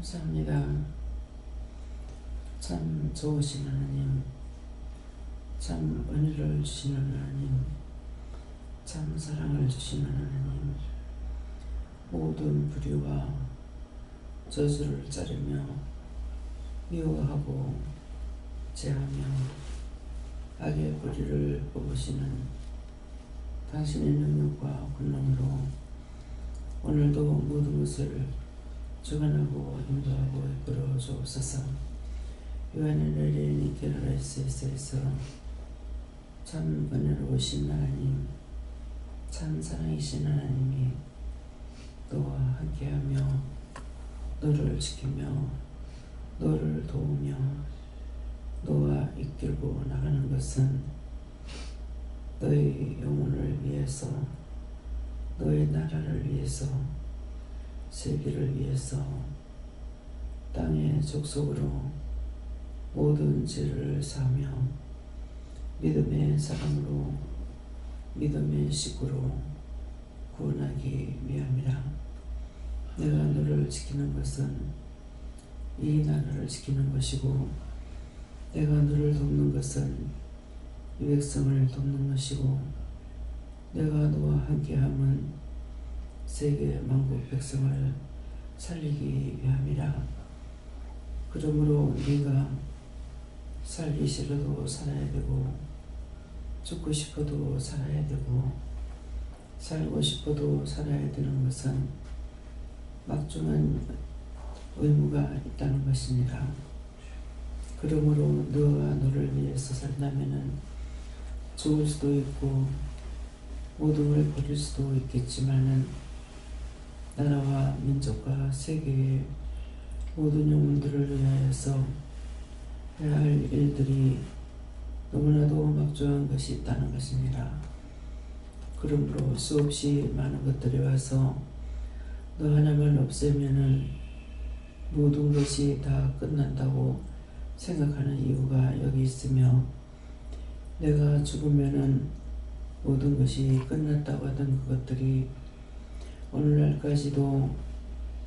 감사합니다. 참 좋으신 하나님, 참 은혜를 주시는 하나님, 참 사랑을 주시는 하나님, 모든 불의와 저주를 자르며 미워하고 제하며 악의 뿌리를 뽑으시는 당신의 능력과 권능으로 오늘도 모든 것을 주관하고 인도하고 이끌어 주옵소서. 요한의 레레니 게라라이스에서 참 은혜로우신 하나님, 참 사랑이신 하나님이 너와 함께하며 너를 지키며 너를 도우며 너와 이끌고 나가는 것은 너의 영혼을 위해서, 너의 나라를 위해서, 세계를 위해서, 땅의 족속으로 모든 죄를 사하며 믿음의 사람으로, 믿음의 식구로 구원하기 위함이라. 내가 너를 지키는 것은 이 나라를 지키는 것이고, 내가 너를 돕는 것은 이 백성을 돕는 것이고, 내가 너와 함께함은 세계 만국 백성을 살리기 위함이라. 그러므로 네가 살기 싫어도 살아야 되고, 죽고 싶어도 살아야 되고, 살고 싶어도 살아야 되는 것은 막중한 의무가 있다는 것이니라. 그러므로 너와 너를 위해서 산다면은 죽을 수도 있고 모든 걸 버릴 수도 있겠지만은 나라와 민족과 세계의 모든 영혼들을 위하여서 해야 할 일들이 너무나도 막중한 것이 있다는 것입니다. 그러므로 수없이 많은 것들이 와서 너 하나만 없애면은 모든 것이 다 끝난다고 생각하는 이유가 여기 있으며, 내가 죽으면은 모든 것이 끝났다고 하던 그것들이 오늘날까지도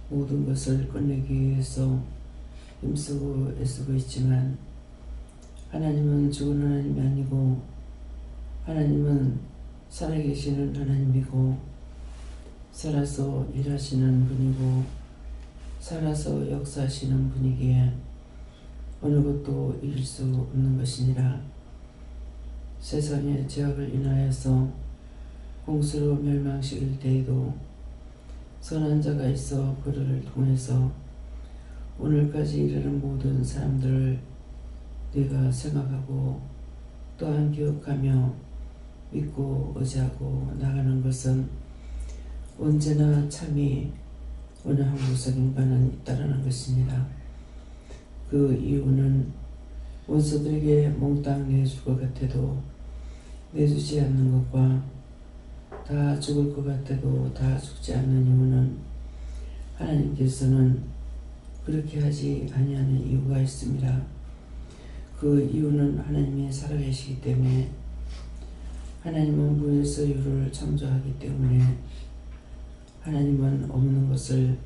모든 것을 끝내기 위해서 힘쓰고 애쓰고 있지만, 하나님은 죽은 하나님이 아니고 하나님은 살아계시는 하나님이고, 살아서 일하시는 분이고 살아서 역사하시는 분이기에 어느 것도 이길 수 없는 것이니라. 세상의 죄악을 인하여서 공수로 멸망시킬 때에도 선한 자가 있어 그를 통해서 오늘까지 이르는 모든 사람들을 네가 생각하고 또한 기억하며 믿고 의지하고 나가는 것은 언제나 참이 어느 한 구석인가는 있다라는 것입니다. 그 이유는 원수들에게 몽땅 내줄 것 같아도 내주지 않는 것과 다 죽을 것 같아도 다 죽지 않는 이유는 하나님께서는 그렇게 하지 아니하는 이유가 있습니다. 그 이유는 하나님이 살아계시기 때문에, 하나님은 무에서 유를 창조하기 때문에, 하나님은 없는 것을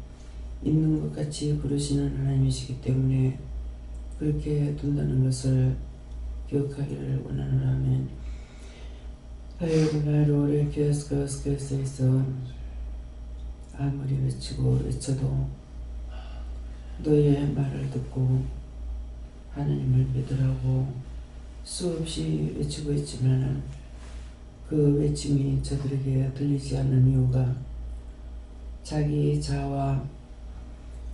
있는 것 같이 부르시는 하나님이시기 때문에 그렇게 둔다는 것을 기억하기를 원하노라면, 하여금나로를 기어스커스커스에서 아무리 외치고 외쳐도 너의 말을 듣고 하나님을 믿으라고 수없이 외치고 있지만 그 외침이 저들에게 들리지 않는 이유가 자기 자와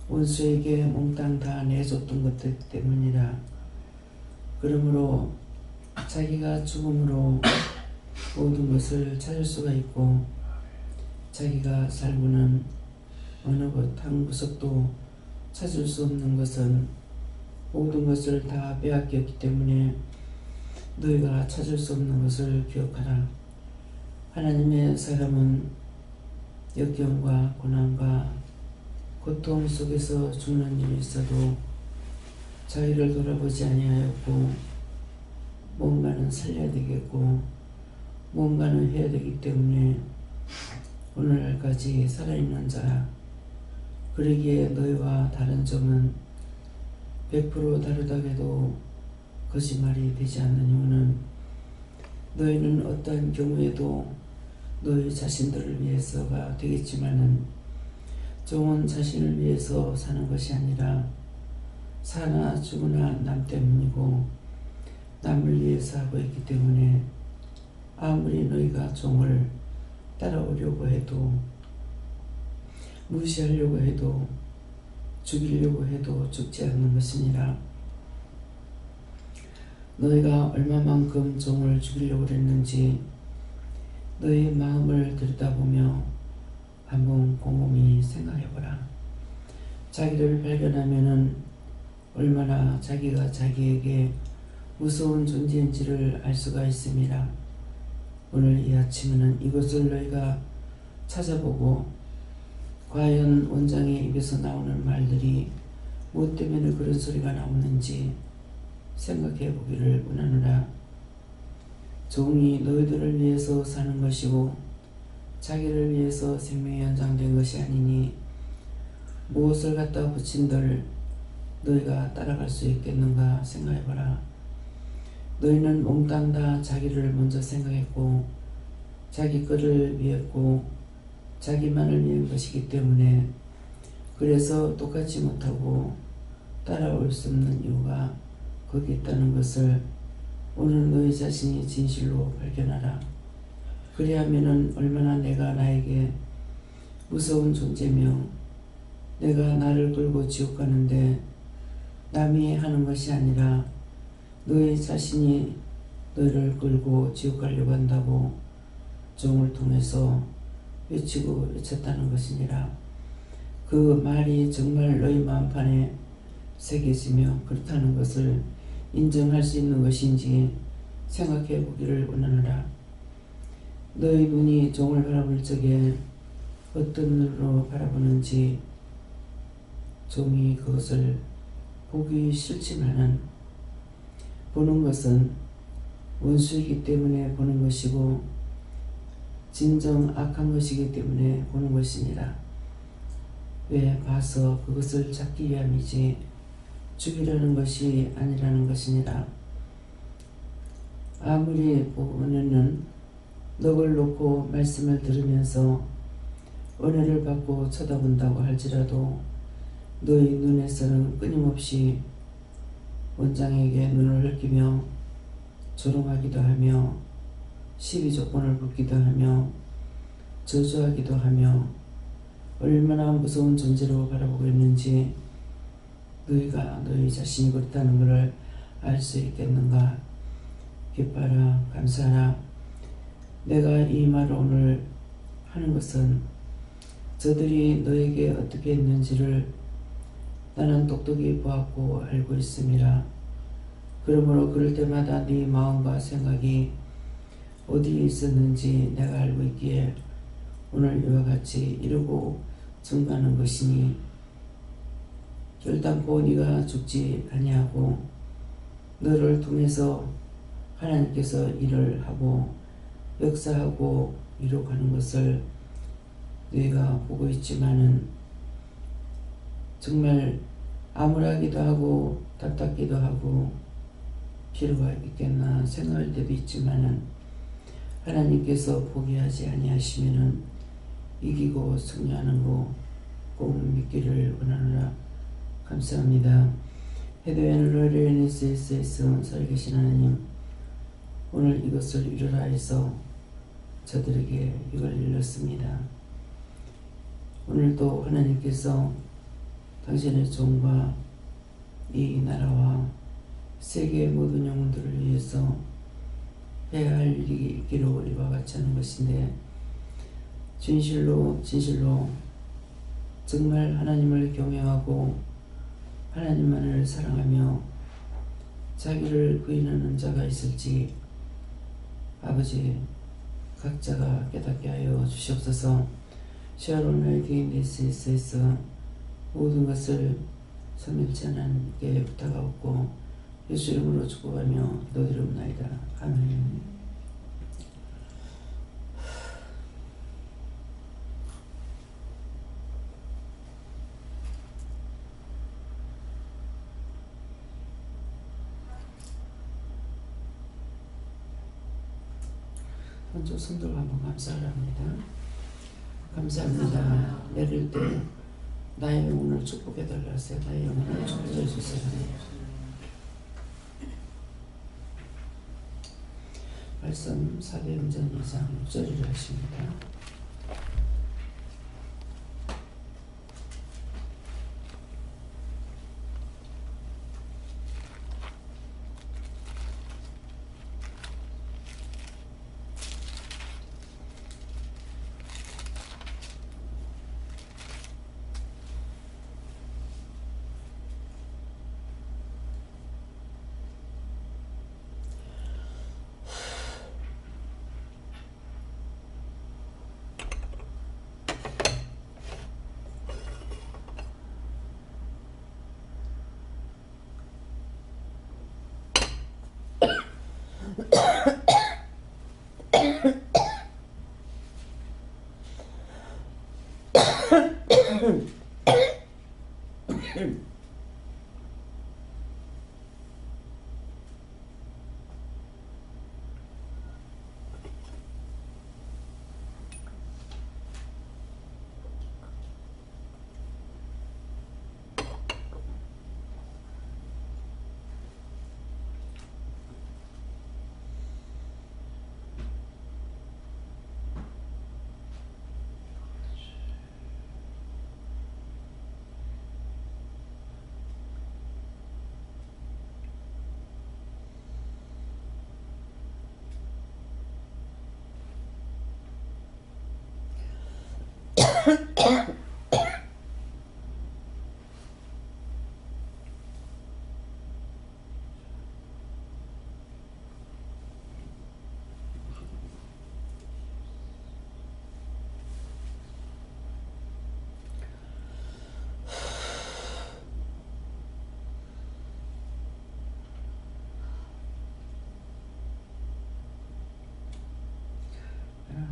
원수에게 몽땅 다 내줬던 것들 때문이라. 그러므로 자기가 죽음으로 모든 것을 찾을 수가 있고, 자기가 살고는 어느 것 한 구석도 찾을 수 없는 것은 모든 것을 다 빼앗겼기 때문에 너희가 찾을 수 없는 것을 기억하라. 하나님의 사람은 역경과 고난과 고통 속에서 죽는 일이 있어도 자기를 돌아보지 아니하였고, 뭔가는 살려야 되겠고 뭔가는 해야 되기 때문에 오늘날까지 살아있는 자라. 그러기에 너희와 다른 점은 100% 다르다고 해도 거짓말이 되지 않는 이유는 너희는 어떠한 경우에도 너희 자신들을 위해서가 되겠지만은 종은 자신을 위해서 사는 것이 아니라 사나 죽으나 남 때문이고 남을 위해서 하고 있기 때문에 아무리 너희가 종을 따라오려고 해도 무시하려고 해도 죽이려고 해도 죽지 않는 것이니라. 너희가 얼마만큼 종을 죽이려고 했는지 너희 마음을 들여다보며 한번 곰곰이 생각해보라. 자기를 발견하면은 얼마나 자기가 자기에게 무서운 존재인지를 알 수가 있습니다. 오늘 이 아침에는 이것을 너희가 찾아보고 과연 원장의 입에서 나오는 말들이 무엇 때문에 그런 소리가 나오는지 생각해 보기를 원하노라. 종이 너희들을 위해서 사는 것이고 자기를 위해서 생명이 연장된 것이 아니니 무엇을 갖다 붙인들 너희가 따라갈 수 있겠는가 생각해봐라. 너희는 몽땅 다 자기를 먼저 생각했고 자기 것을 위했고 자기만을 위한 것이기 때문에 그래서 똑같지 못하고 따라올 수 없는 이유가 거기 있다는 것을 오늘 너희 자신이 진실로 발견하라. 그리하면은 얼마나 내가 나에게 무서운 존재며 내가 나를 끌고 지옥 가는데 남이 하는 것이 아니라 너희 자신이 너희를 끌고 지옥 가려고 한다고 종을 통해서 외치고 외쳤다는 것이니라. 그 말이 정말 너희 마음판에 새겨지며 그렇다는 것을 인정할 수 있는 것인지 생각해 보기를 원하노라. 너희 눈이 종을 바라볼 적에 어떤 눈으로 바라보는지 종이 그것을 보기 싫지만은 보는 것은 원수이기 때문에 보는 것이고 진정 악한 것이기 때문에 보는 것이니라. 왜 봐서 그것을 찾기 위함이지 죽이려는 것이 아니라는 것이니라. 아무리 보면은 넋을 놓고 말씀을 들으면서 은혜를 받고 쳐다본다고 할지라도 너희 눈에서는 끊임없이 원장에게 눈을 흘기며 조롱하기도 하며 시비 조건을 묻기도 하며 저주하기도 하며 얼마나 무서운 존재로 바라보고 있는지 너희가 너희 자신이 그렇다는 것을 알 수 있겠는가. 기뻐하라 감사하라. 내가 이 말을 오늘 하는 것은 저들이 너에게 어떻게 했는지를 나는 똑똑히 보았고 알고 있음이라. 그러므로 그럴 때마다 네 마음과 생각이 어디에 있었는지 내가 알고 있기에 오늘 이와 같이 이루고 증거하는 것이니 결단코 네가 죽지 아니하고 너를 통해서 하나님께서 일을 하고 역사하고 이루어가는 것을 너희가 보고 있지만은 정말 암울하기도 하고 답답기도 하고 필요가 있겠나 생각할 때도 있지만은 하나님께서 포기하지 아니하시면은 이기고 승리하는 거 꼭 믿기를 원하노라. 감사합니다. 헤드웨는 로리엔스에서 살아계신 하나님, 오늘 이것을 이루라 해서 저들에게 이걸 일렀습니다. 오늘도 하나님께서 당신의 종과 이 나라와 세계의 모든 영혼들을 위해서 해야 할 일이 있기로 이와 같이 하는 것인데 진실로 정말 하나님을 경외하고 하나님만을 사랑하며 자기를 부인하는 자가 있을지 아버지 각자가 깨닫게 하여 주시옵소서. 샤론 라이딩.SS에서 모든 것을 성일지 하나님께 부탁하옵고 예수 이름으로 축복하며 기도드리옵나이다. 아멘. 먼저 손들고 한번 감사를 합니다. 감사합니다. 내릴 때 나의 영혼을 축복해달라 하세요. 나의 영혼을 축복해주세요. 말씀 사도행전 2장 6절이라 하십니다.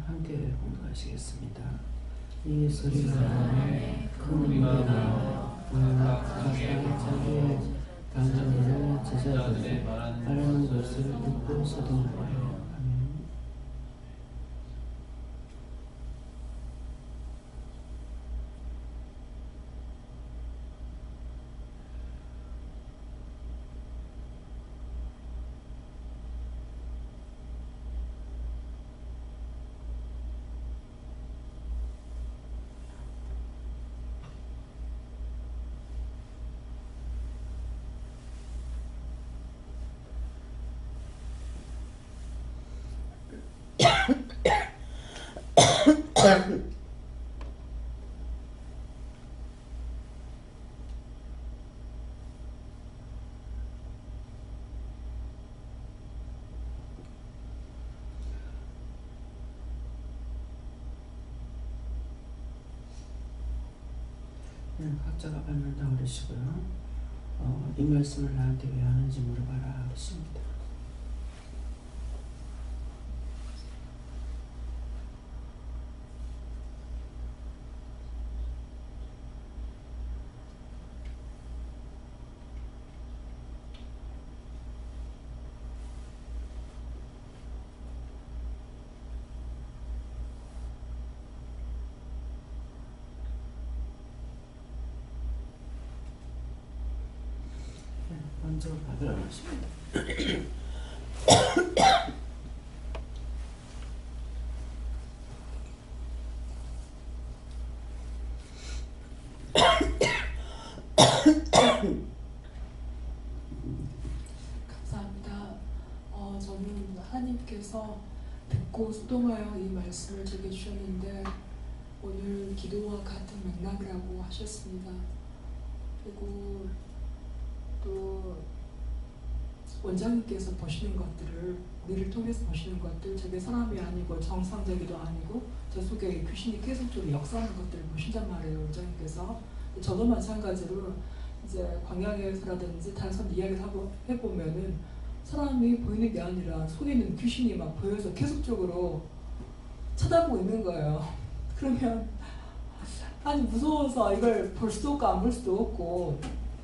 함께 공부하시겠습니다. 이 소리가 큰 우리가 각각 자기의 방언으로 제자들이 말하는 것을 듣고 서도는 거예요. 아멘. 각자가 받는다 그러시고요. 이 말씀을 나한테 왜 하는지 물어봐라 그러십니다. 먼저 받으라 하십니다. 감사합니다. 저는 하나님께서 듣고 수동하여 이 말씀을 제게 주셨는데 오늘 기도와 같은 맥락이라고 하셨습니다. 그리고 또 원장님께서 보시는 것들을 우리를 통해서 보시는 것들 저게 사람이 아니고 정상적이도 아니고 저 속에 귀신이 계속적으로 역사하는 것들을 보신단 말이에요. 원장님께서. 저도 마찬가지로 이제 광야에서라든지 다른 사람 이야기를 해보면은 사람이 보이는 게 아니라 속에 있는 귀신이 막 보여서 계속적으로 쳐다보고 있는 거예요. 그러면 아니 무서워서 이걸 볼 수도 없고 안 볼 수도 없고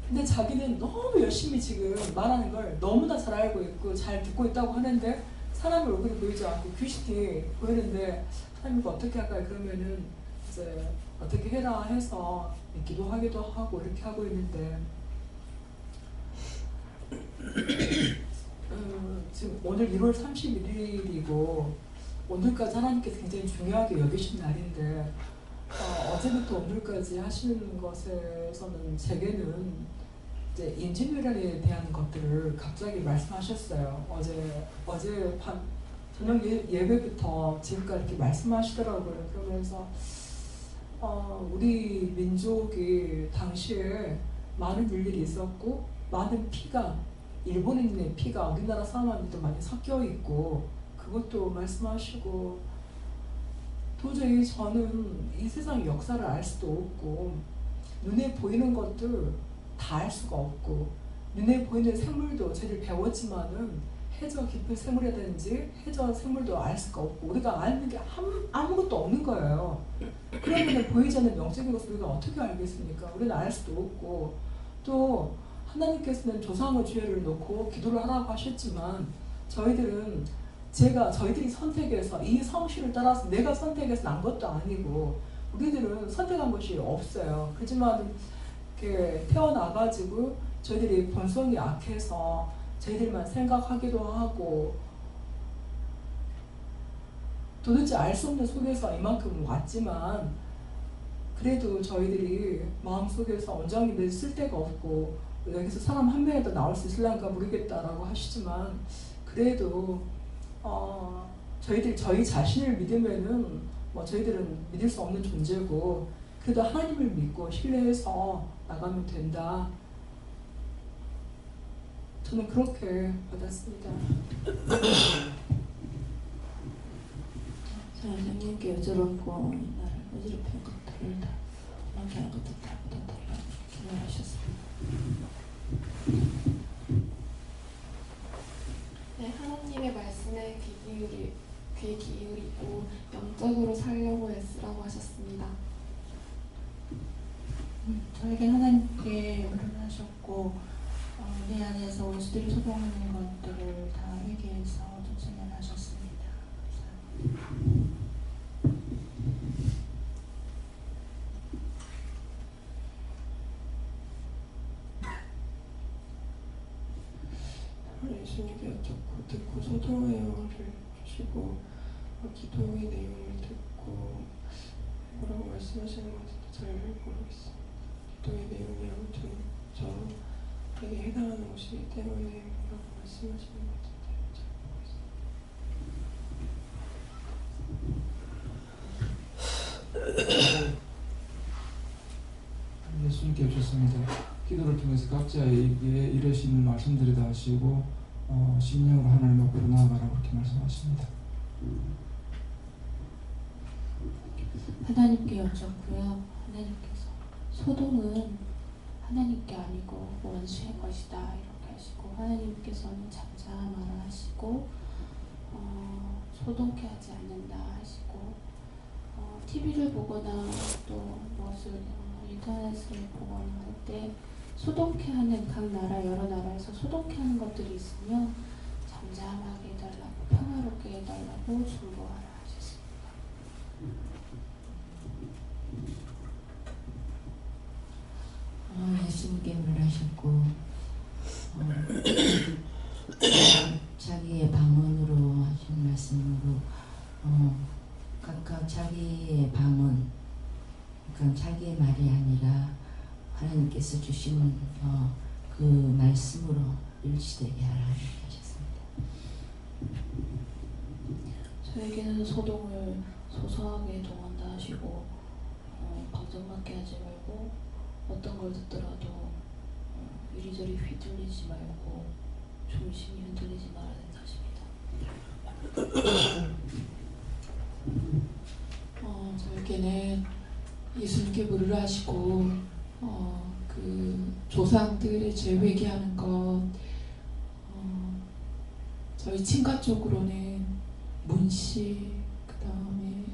근데 자기는 너무 열심히 지금 말하는 걸 너무나 잘 알고 있고 잘 듣고 있다고 하는데 사람의 얼굴이 보이지 않고 귀신이 보이는데 하나님 이거 어떻게 할까요? 그러면은 이제 어떻게 해라 해서 기도하기도 하고 이렇게 하고 있는데 지금 오늘 1월 31일이고 오늘까지 하나님께서 굉장히 중요하게 여기신 날인데 어제부터 오늘까지 하시는 것에서는 제게는 이제 인지밀련에 대한 것들을 갑자기 말씀하셨어요. 어제 밤 저녁 예배부터 지금까지 이렇게 말씀하시더라고요. 그러면서 우리 민족이 당시에 많은 일들이 있었고 많은 피가 일본인의 피가 우리나라 사람한테도 많이 섞여 있고 그것도 말씀하시고 도저히 저는 이 세상의 역사를 알 수도 없고 눈에 보이는 것들 다 알 수가 없고 눈에 보이는 생물도 저희들 배웠지만은 해저 깊은 생물이라든지 해저 생물도 알 수가 없고 우리가 아는 게 아무것도 없는 거예요. 그러면 보이지 않는 영적인 것을 우리가 어떻게 알겠습니까? 우리는 알 수도 없고 또 하나님께서는 조상의 죄를 놓고 기도를 하라고 하셨지만 저희들이 선택해서 이 성실을 따라서 내가 선택해서 난 것도 아니고 우리들은 선택한 것이 없어요. 그렇지만 이렇게 태어나가지고 저희들이 본성이 약해서 저희들만 생각하기도 하고 도대체 알 수 없는 속에서 이만큼 왔지만 그래도 저희들이 마음속에서 온전히 늘 쓸 데가 없고 여기서 사람 한 명이라도 나올 수 있을란가 모르겠다라고 하시지만 그래도 저희 자신을 믿으면은 저희들은 믿을 수 없는 존재고 그래도 하나님을 믿고 신뢰해서 나가면 된다. 저는 그렇게 받았습니다. 선생님께 여쭤봤고 나를 어지럽힌 것들을 다 도망게 한 것들 다 묻어달라고 기도하셨습니다. 네, 하나님의 말씀에 귀 기울이고 영적으로 살려고 애쓰라고 하셨습니다. 저에게 하나님께 물론하셨고 내 안에서 원수들이 소동하는 것들을 다 회개해서 쫓아내셨습니다. 예수님께 여쭙고 듣고 소동의 영혼을 주시고 기도의 내용을 듣고 뭐라고 말씀하시는 건지도 잘 모르겠습니다. 기도의 내용이 아무튼 저에게 해당하는 것이기 때문에 뭐라고 말씀하시는 건지 잘 모르겠습니다. 예수님께 오셨습니다. 기도를 통해서 각자에게 이러신 말씀들을 다 하시고 심령으로 하나님 앞으로 나아가라고 그렇게 말씀하십니다. 하나님께 여쭙고요. 하나님께서 소동은 하나님께 아니고 원수의 것이다 이렇게 하시고 하나님께서는 잠잠하라 하시고 소동케 하지 않는다 하시고 TV를 보거나 또 무엇을 인터넷을 보거나 할 때 소동케 하는 각 나라 여러 나라에서 소동케 하는 것들이 있으면 잠잠하게 해달라고 평화롭게 해달라고 중보하라 하셨습니다. 예수님께 물으셨고 자기의 방언으로 하신 말씀으로 각각 자기의 방언 그러니까 자기의 말이 아니라 하나님께서 주시는 그 말씀으로 일치되게 하라 하셨습니다. 저에게는 소동을 소소하게 동한다 하시고 걱정받게 하지 말고 어떤 걸 듣더라도 이리저리 휘둘리지 말고 중심이 흔들리지 말아야 된다 하십니다. 저에게는 예수님께 물으라 하시고 그 조상들의 죄 회개하는 것 저희 친가 쪽으로는 문씨 그 다음에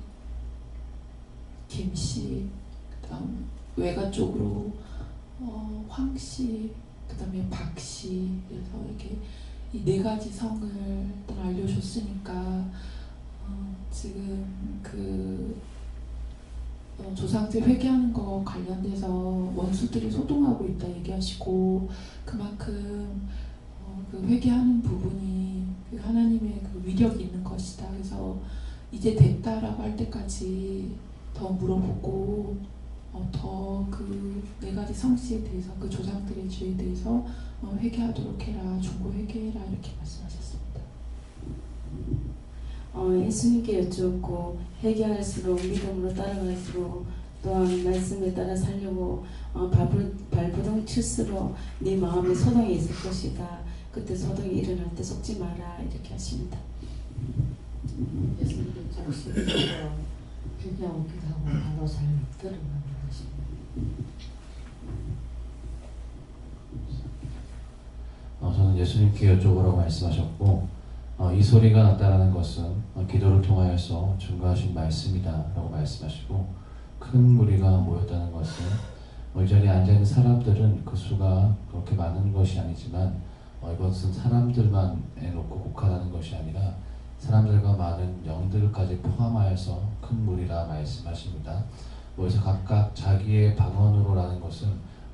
김씨 그 다음 외가 쪽으로 황씨 그 다음에 박씨 그래서 이렇게 이 네 가지 성을 일단 알려줬으니까 지금 조상제 회개하는 거 관련돼서 원수들이 소동하고 있다 얘기하시고 그만큼 그 회개하는 부분이 그 하나님의 그 위력이 있는 것이다. 그래서 이제 됐다라고 할 때까지 더 물어보고 더 그 네 가지 성씨에 대해서 그 조상들의 죄에 대해서 회개하도록 해라. 중고 회개해라 이렇게 말씀하셨습니다. 예수님께 여쭈었고 회개할수록 믿음으로 따라갈수록 또한 말씀에 따라 살려고 발버둥 칠수록 네 마음에 소동이 있을 것이다. 그때 소동이 일어날 때 속지 마라 이렇게 하십니다. 예수님께 잠시 회개하고 기도하고 바로 삶을 들어가는 것입니다. 저는 예수님께 여쭤보라고 말씀하셨고 이 소리가 났다는 것은 기도를 통하여서 증거하신 말씀이다 라고 말씀하시고 큰 무리가 모였다는 것은 이 자리에 앉아있는 사람들은 그 수가 그렇게 많은 것이 아니지만 이것은 사람들만 해놓고 국한하는 것이 아니라 사람들과 많은 영들까지 포함하여서 큰 무리라 말씀하십니다. 그래서 각각 자기의 방언으로라는 것은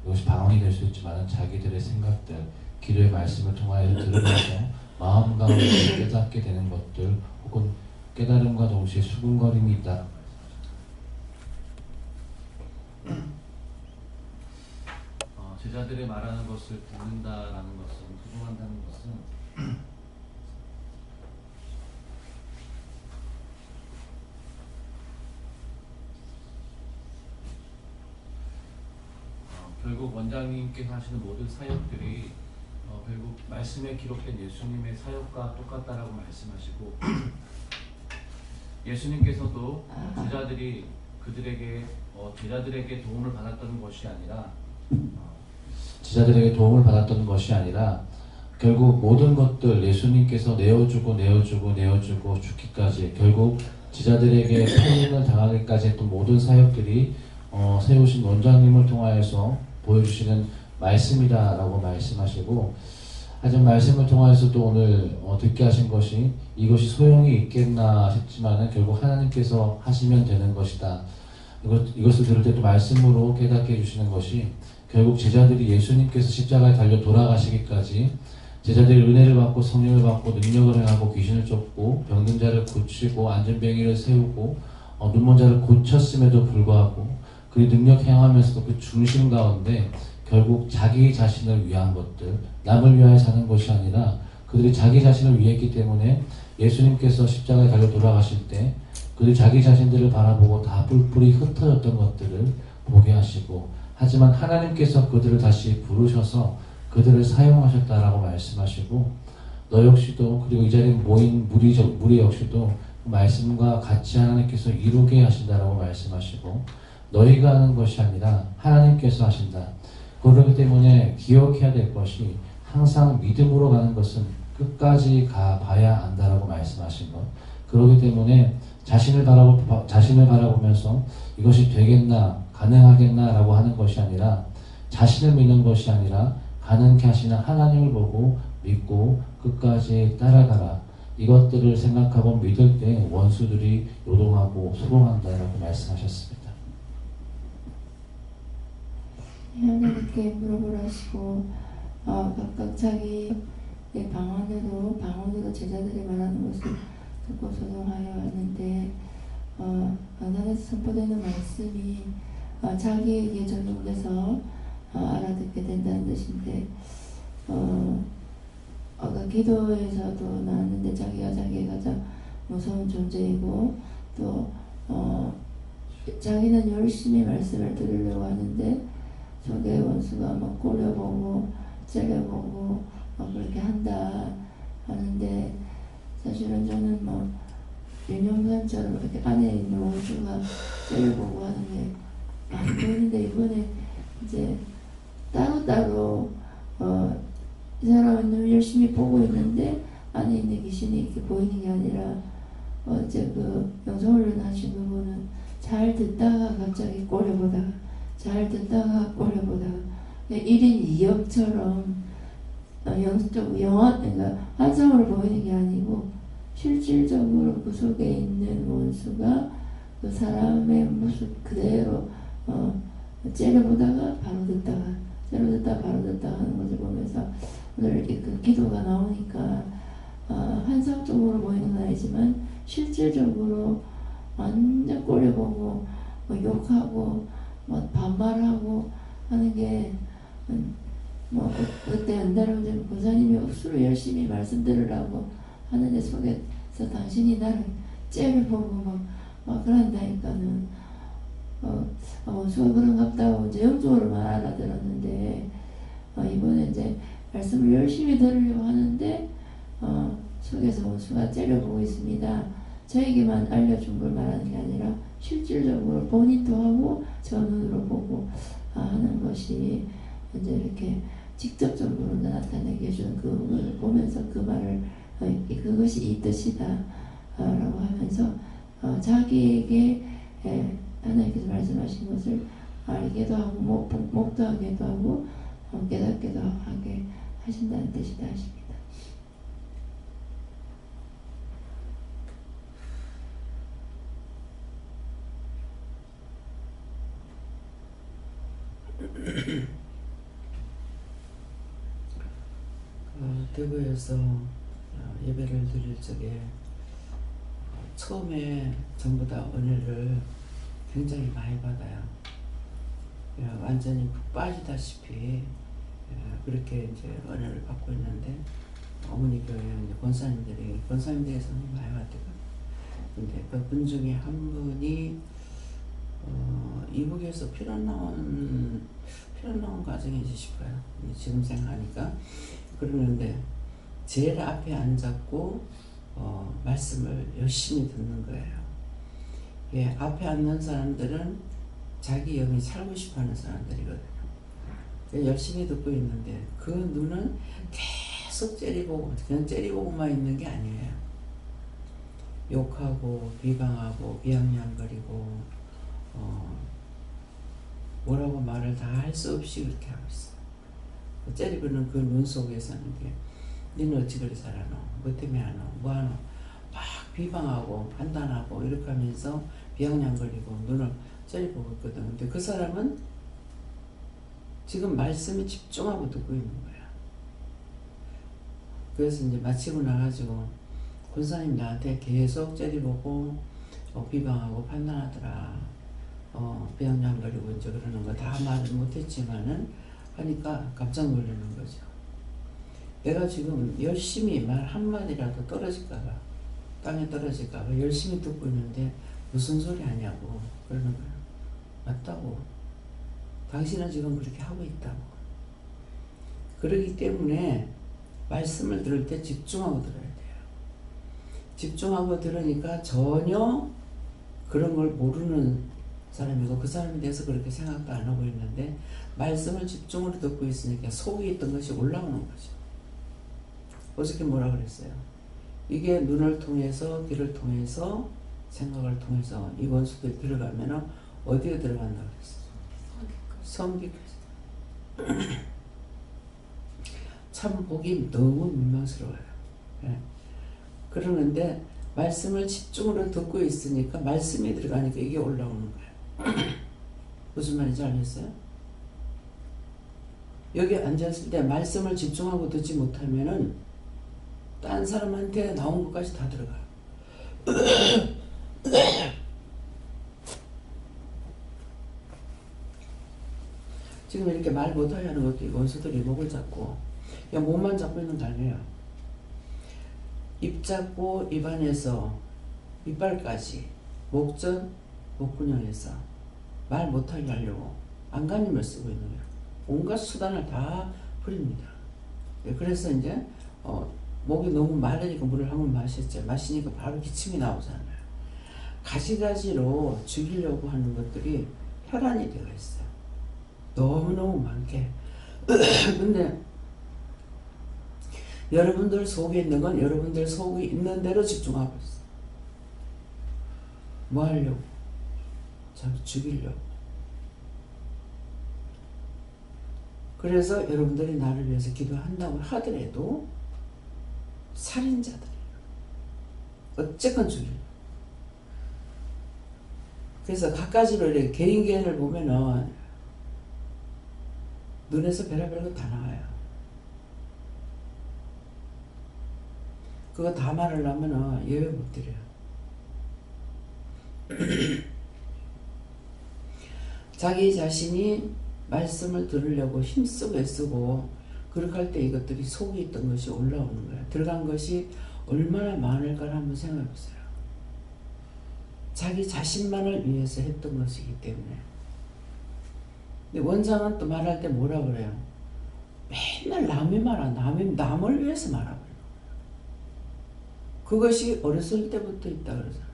이것이 방언이 될 수 있지만 자기들의 생각들, 기도의 말씀을 통하여 들으면서 마음 가운데 깨닫게 되는 것들 혹은 깨달음과 동시에 수근거림이 있다. 제자들이 말하는 것을 듣는다라는 것은 수긍한다는 것은 결국 원장님께서 하시는 모든 사역들이 결국 말씀에 기록된 예수님의 사역과 똑같다라고 말씀하시고 예수님께서도 제자들이 제자들에게 도움을 받았던 것이 아니라 결국 모든 것들 예수님께서 내어주고 죽기까지 결국 제자들에게 팔림을 당하기까지 했던 모든 사역들이 세우신 원장님을 통하여서 보여주시는 말씀이다라고 말씀하시고 하지만 말씀을 통하여서도 오늘 듣게 하신 것이 이것이 소용이 있겠나 싶지만은 결국 하나님께서 하시면 되는 것이다. 이것을 들을 때 또 말씀으로 깨닫게 해주시는 것이 결국 제자들이 예수님께서 십자가에 달려 돌아가시기까지 제자들이 은혜를 받고 성령을 받고 능력을 행하고 귀신을 쫓고 병든 자를 고치고 안전병이를 세우고 눈먼 자를 고쳤음에도 불구하고 그리 능력 행하면서도 그 중심 가운데 결국 자기 자신을 위한 것들, 남을 위하여 사는 것이 아니라 그들이 자기 자신을 위했기 때문에 예수님께서 십자가에 달려 돌아가실 때 그들이 자기 자신들을 바라보고 다 뿔뿔이 흩어졌던 것들을 보게 하시고 하지만 하나님께서 그들을 다시 부르셔서 그들을 사용하셨다라고 말씀하시고 너 역시도 그리고 이 자리에 모인 무리 역시도 그 말씀과 같이 하나님께서 이루게 하신다라고 말씀하시고 너희가 하는 것이 아니라 하나님께서 하신다. 그렇기 때문에 기억해야 될 것이 항상 믿음으로 가는 것은 끝까지 가봐야 안다라고 말씀하신 것. 그렇기 때문에 자신을 바라보면서 이것이 되겠나 가능하겠나 라고 하는 것이 아니라 자신을 믿는 것이 아니라 가능케 하시는 하나님을 보고 믿고 끝까지 따라가라. 이것들을 생각하고 믿을 때 원수들이 요동하고 소동한다라고 말씀하셨습니다. 하나님께 물어보라 하시고 각각 자기 방언으로 제자들이 말하는 것을 듣고 소동하여 왔는데 하나님께서 선포되는 말씀이 자기에게 적용돼서 알아듣게 된다는 뜻인데 아까 기도에서도 나왔는데 자기가 가장 무서운 존재이고 또 자기는 열심히 말씀을 들으려고 하는데 적의 원수가 막 꼬려보고 째려보고 막 그렇게 한다 하는데 사실은 저는 뭐 윤영선처럼 이렇게 안에 있는 원수가 째려보고 하는 게 안 보이는데 이번에 이제 따로따로 이 사람은 열심히 보고 있는데 안에 있는 귀신이 이렇게 보이는 게 아니라 어제 그 영성훈련 하신 부분은 잘 듣다가 갑자기 꼬려보다가 잘 듣다가 꼬려보다가 1인 2역처럼 영적 영화 그러니까 환상으로 보이는 게 아니고 실질적으로 그 속에 있는 원수가 그 사람의 모습 그대로 째려보다가 바로 듣다가 째려듣다가 바로 듣다가 하는 것을 보면서 오늘 그 기도가 나오니까 환상적으로 보이는 건 아니지만 실질적으로 완전 꼴려보고 뭐 욕하고 뭐 반말하고 하는 게 뭐 그때 연달아 권사님이 억수로 열심히 말씀 들으라고 하는데 속에서 당신이 나를 째려보고 막 그런다니까는 원수가 그런갑다고 이제 영적으로만 알아들었는데 이번에 이제 말씀을 열심히 들으려고 하는데 속에서 원수가 째려보고 있습니다. 저에게만 알려준 걸 말하는 게 아니라 실질적으로 본인도 하고 저 눈으로 보고 하는 것이 이제 이렇게 직접적으로 나타내게 해주는 그걸 보면서 그 말을 그것이 이 뜻이다 라고 하면서 자기에게 하나님께서 말씀하신 것을 알게도 하고 목도하게도 하고 깨닫게도 하게 하신다는 뜻이다 하십니다. 대구에서 예배를 드릴 적에 처음에 전부 다 은혜를 굉장히 많이 받아요. 완전히 푹 빠지다시피 그렇게 이제 은혜를 받고 있는데 어머니 교회 권사님들이 손이 많이 왔대요. 근데 그분 중에 한 분이 이북에서 피난 나온 과정이지 싶어요. 지금 생각하니까. 그러는데 제일 앞에 앉았고 말씀을 열심히 듣는 거예요. 예, 앞에 앉는 사람들은 자기 영이 살고 싶어하는 사람들이거든요. 열심히 듣고 있는데 그 눈은 계속 째리보고 그냥 째리보고만 있는 게 아니에요. 욕하고 비방하고 비양냥거리고 뭐라고 말을 다 할 수 없이 그렇게 하고 있어요. 째리보는 그 눈 속에서는 게 너는 어찌 그리 살아노? 뭐 때문에 하노? 뭐 하노? 막 비방하고 판단하고 이렇게 하면서 비양냥거리고 눈을 째리보고 있거든. 근데 그 사람은 지금 말씀에 집중하고 듣고 있는 거야. 그래서 이제 마치고 나가지고 권사님 나한테 계속 째리보고 비방하고 판단하더라. 비양냥거리고 이제 그러는 거 다 말을 못했지만은 하니까 깜짝 놀라는 거죠. 내가 지금 열심히 말 한마디라도 떨어질까봐 땅에 떨어질까봐 열심히 듣고 있는데 무슨 소리 하냐고 그러는 거예요. 맞다고. 당신은 지금 그렇게 하고 있다고. 그러기 때문에 말씀을 들을 때 집중하고 들어야 돼요. 집중하고 들으니까 전혀 그런 걸 모르는 사람이고 그 사람에 대해서 그렇게 생각도 안 하고 있는데 말씀을 집중으로 듣고 있으니까 속에 있던 것이 올라오는 거죠. 어저께 뭐라 그랬어요? 이게 눈을 통해서 귀를 통해서 생각을 통해서 이 원수들이 들어가면은 어디에 들어간다 그랬어요? 성기까지. 참 보기 너무 민망스러워요. 네. 그러는데 말씀을 집중으로 듣고 있으니까 말씀이 들어가니까 이게 올라오는 거예요. 무슨 말인지 알겠어요? 여기 앉았을 때 말씀을 집중하고 듣지 못하면은 딴 사람한테 나온 것까지 다 들어가요. 지금 이렇게 말 못하게 하는 것도 원수들이 목을 잡고 그냥 몸만 잡고 있는 거 아니에요. 입 잡고 입안에서 이빨까지 목전 목구녕에서 말 못하게 하려고 안간힘을 쓰고 있는 거예요. 온갖 수단을 다 부립니다. 그래서 이제 목이 너무 마르니까 물을 한번 마셨죠. 마시니까 바로 기침이 나오잖아요. 가지가지로 죽이려고 하는 것들이 혈안이 되어 있어요. 너무너무 많게. 근데 여러분들 속에 있는 건 여러분들 속에 있는 대로 집중하고 있어요. 뭐 하려고? 자꾸 죽이려고. 그래서 여러분들이 나를 위해서 기도한다고 하더라도 살인자들이에요. 어쨌건 죽이려. 그래서 갖가지로 이렇게 개인계를 보면은 눈에서 별의별 거 다 나와요. 그거 다 말하려면은 예외 못 드려요. 자기 자신이 말씀을 들으려고 힘쓰고 애쓰고 그렇게 할 때 이것들이 속에 있던 것이 올라오는 거예요. 들어간 것이 얼마나 많을까 한번 생각해 보세요. 자기 자신만을 위해서 했던 것이기 때문에. 근데 원장은 또 말할 때 뭐라 그래요? 맨날 남의 말아, 남을 위해서 말하고. 그것이 어렸을 때부터 있다 그러잖아요.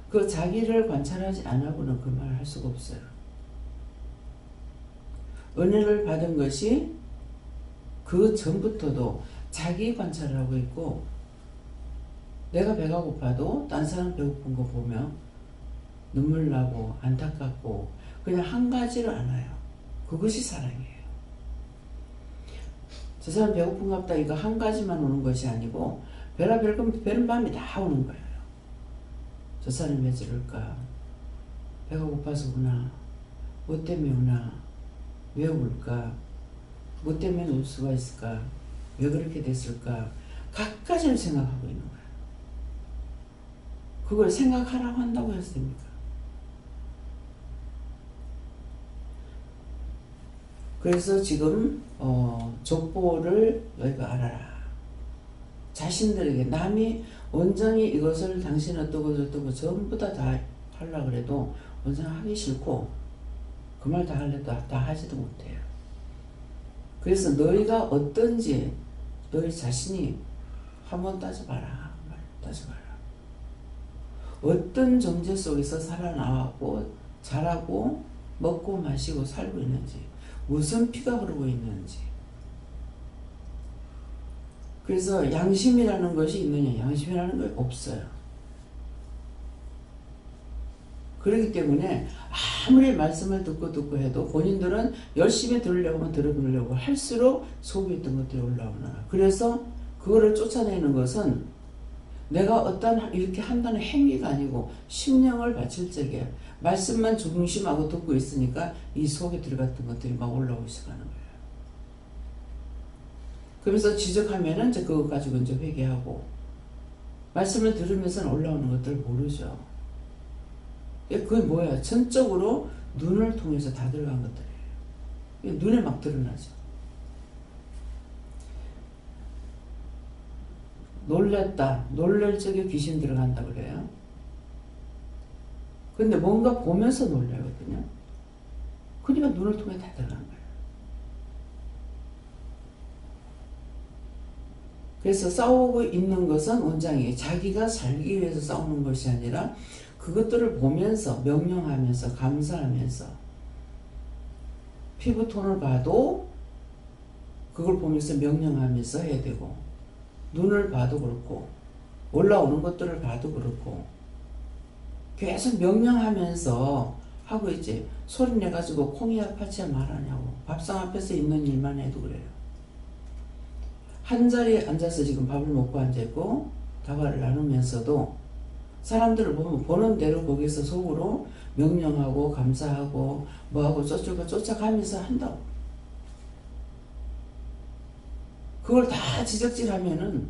그 자기를 관찰하지 않아고는 그 말을 할 수가 없어요. 은혜를 받은 것이 그 전부터도 자기 관찰을 하고 있고, 내가 배가 고파도 딴 사람 배고픈 거 보면 눈물 나고 안타깝고 그냥 한 가지를 알아요. 그것이 사랑이에요. 저 사람 배고픈가 보다 이거 한 가지만 오는 것이 아니고 별은 밤이 다 오는 거예요. 저 사람이 왜 저럴까? 배가 고파서구나. 뭐 때문에 오나? 왜 울까? 뭐 때문에 울 수가 있을까? 왜 그렇게 됐을까? 각가지를 생각하고 있는 거예요. 그걸 생각하라고 한다고 해서 됩니까? 그래서 지금 족보를 너희가 알아라. 자신들에게 남이 원장이 이것을 당신 어떠고 전부 다 하려고 그래도 원장 하기 싫고 그 말 다 하려도 다 하지도 못해요. 그래서 너희가 어떤지 너희 자신이 한번 따져봐라. 따져봐라. 어떤 존재 속에서 살아나왔고 자라고 먹고 마시고 살고 있는지, 무슨 피가 흐르고 있는지. 그래서 양심이라는 것이 있느냐? 양심이라는 게 없어요. 그렇기 때문에 아무리 말씀을 듣고 해도 본인들은 열심히 들으려고 하면 들으려고 할수록 속에 있던 것들이 올라오나. 그래서 그거를 쫓아내는 것은 내가 어떤 이렇게 한다는 행위가 아니고 심령을 바칠 적에 말씀만 중심하고 듣고 있으니까 이 속에 들어갔던 것들이 막 올라오기 시작하는 거예요. 그러면서 지적하면은 이제 그거 가지고 이제 회개하고, 말씀을 들으면서는 올라오는 것들을 모르죠. 그게 뭐야? 전적으로 눈을 통해서 다 들어간 것들이에요. 눈에 막 드러나죠. 놀랬다. 놀랄 적에 귀신 들어간다 그래요. 근데 뭔가 보면서 놀라거든요. 그러니까 눈을 통해 다 들어간 거예요. 그래서 싸우고 있는 것은 원장이 자기가 살기 위해서 싸우는 것이 아니라 그것들을 보면서 명령하면서 감사하면서, 피부톤을 봐도 그걸 보면서 명령하면서 해야 되고, 눈을 봐도 그렇고 올라오는 것들을 봐도 그렇고 계속 명령하면서 하고 있지. 소리 내가지고 콩이야 파치야 말하냐고. 밥상 앞에서 있는 일만 해도 그래요. 한 자리에 앉아서 지금 밥을 먹고 앉아있고 다과를 나누면서도 사람들을 보는 대로 거기서 속으로 명령하고 감사하고 뭐하고 쫓아가면서 한다고. 그걸 다 지적질하면은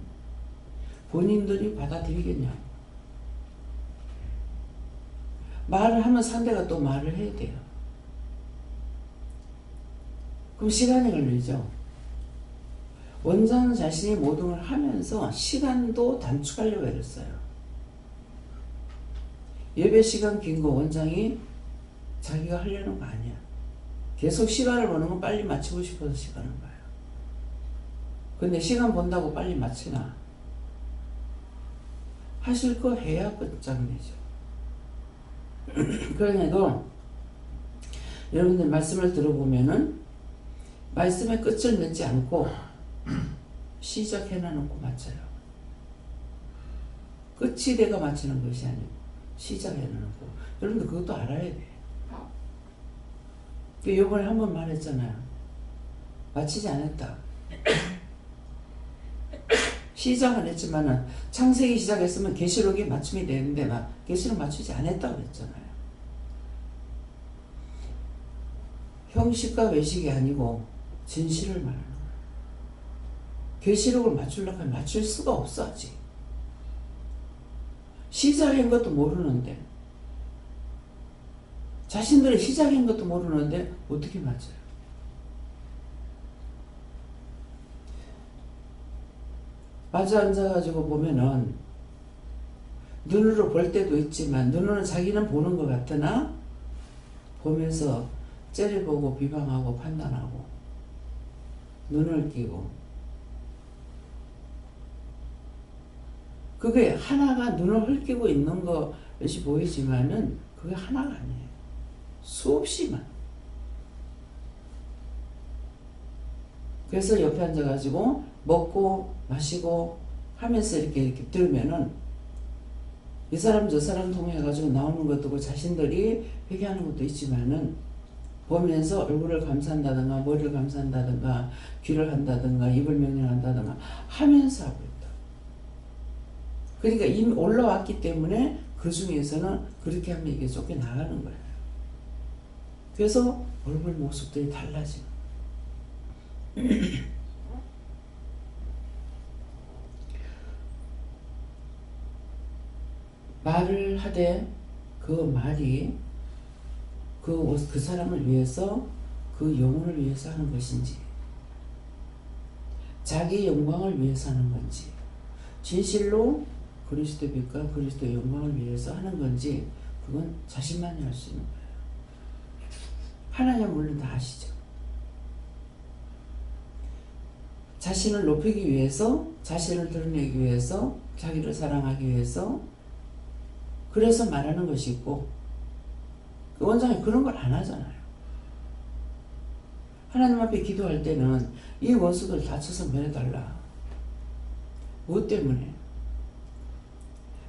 본인들이 받아들이겠냐고. 말을 하면 상대가 또 말을 해야 돼요. 그럼 시간이 걸리죠. 원장 자신이 모든 걸 하면서 시간도 단축하려고 했어요. 예배 시간 긴 거 원장이 자기가 하려는 거 아니야. 계속 시간을 보는 건 빨리 마치고 싶어서 시간을 봐요. 근데 시간 본다고 빨리 마치나? 하실 거 해야 끝장내죠. 그러니까 여러분들 말씀을 들어보면은 말씀의 끝을 맺지 않고 시작해놔놓고 마쳐요. 끝이 내가 마치는 것이 아니고 시작해놔놓고. 여러분들 그것도 알아야 돼. 이번에 한번 말했잖아요. 마치지 않았다. 시작은 했지만은 창세기 시작했으면 계시록이 맞춤이 되는데 계시록 맞추지 않았다고 그랬잖아요. 형식과 외식이 아니고 진실을 말하는 거예요. 계시록을 맞추려고 하면 맞출 수가 없어. 아직 시작한 것도 모르는데, 자신들이 시작한 것도 모르는데 어떻게 맞아요? 마주 앉아가지고 보면은 눈으로 볼 때도 있지만 눈으로는 자기는 보는 것 같으나 보면서 째려보고 비방하고 판단하고 눈을 끼고, 그게 하나가 눈을 흘끼고 있는 것이 보이지만은 그게 하나가 아니에요. 수없이만. 그래서 옆에 앉아가지고 먹고 마시고 하면서 이렇게 들으면은 이 사람 저 사람 통해가지고 나오는 것도 그 자신들이 회개하는 것도 있지만은 보면서 얼굴을 감싼다든가 머리를 감싼다든가 귀를 한다든가 입을 명령한다든가 하면서 하고 있다. 그러니까 이미 올라왔기 때문에 그 중에서는 그렇게 하면 이게 쫓겨 나가는 거예요. 그래서 얼굴 모습들이 달라지는 말을 하되 그 말이 그 사람을 위해서, 그 영혼을 위해서 하는 것인지, 자기 영광을 위해서 하는 건지, 진실로 그리스도의 빛과 그리스도의 영광을 위해서 하는 건지, 그건 자신만이 알 수 있는 거예요. 하나님은 물론 다 아시죠. 자신을 높이기 위해서, 자신을 드러내기 위해서, 자기를 사랑하기 위해서, 그래서 말하는 것이 있고, 그 원장이 그런 걸 안 하잖아요. 하나님 앞에 기도할 때는 이 원수들 다쳐서 면해달라. 무엇 때문에?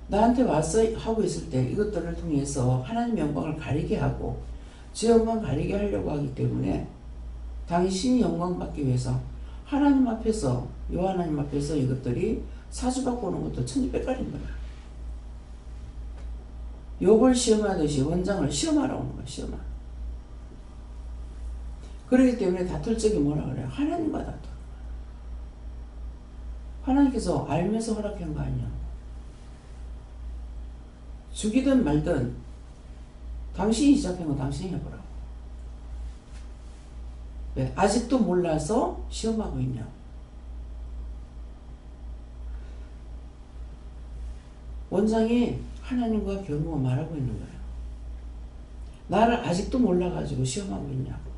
나한테 와서 하고 있을 때 이것들을 통해서 하나님 영광을 가리게 하고 제 영광 가리게 하려고 하기 때문에 당신이 영광 받기 위해서 하나님 앞에서, 여호와하나님 앞에서 이것들이 사주받고 오는 것도 천지백갈인 거야. 욥을 시험하듯이 원장을 시험하러 오는 거야. 시험하러. 그렇기 때문에 다툴 적이 뭐라 그래요? 하나님과 다투는 거야. 하나님께서 알면서 허락한 거 아니야. 죽이든 말든 당신이 시작한 거 당신이 해보라고. 왜? 아직도 몰라서 시험하고 있냐. 원장이 하나님과 결국은 말하고 있는 거예요. 나를 아직도 몰라가지고 시험하고 있냐고.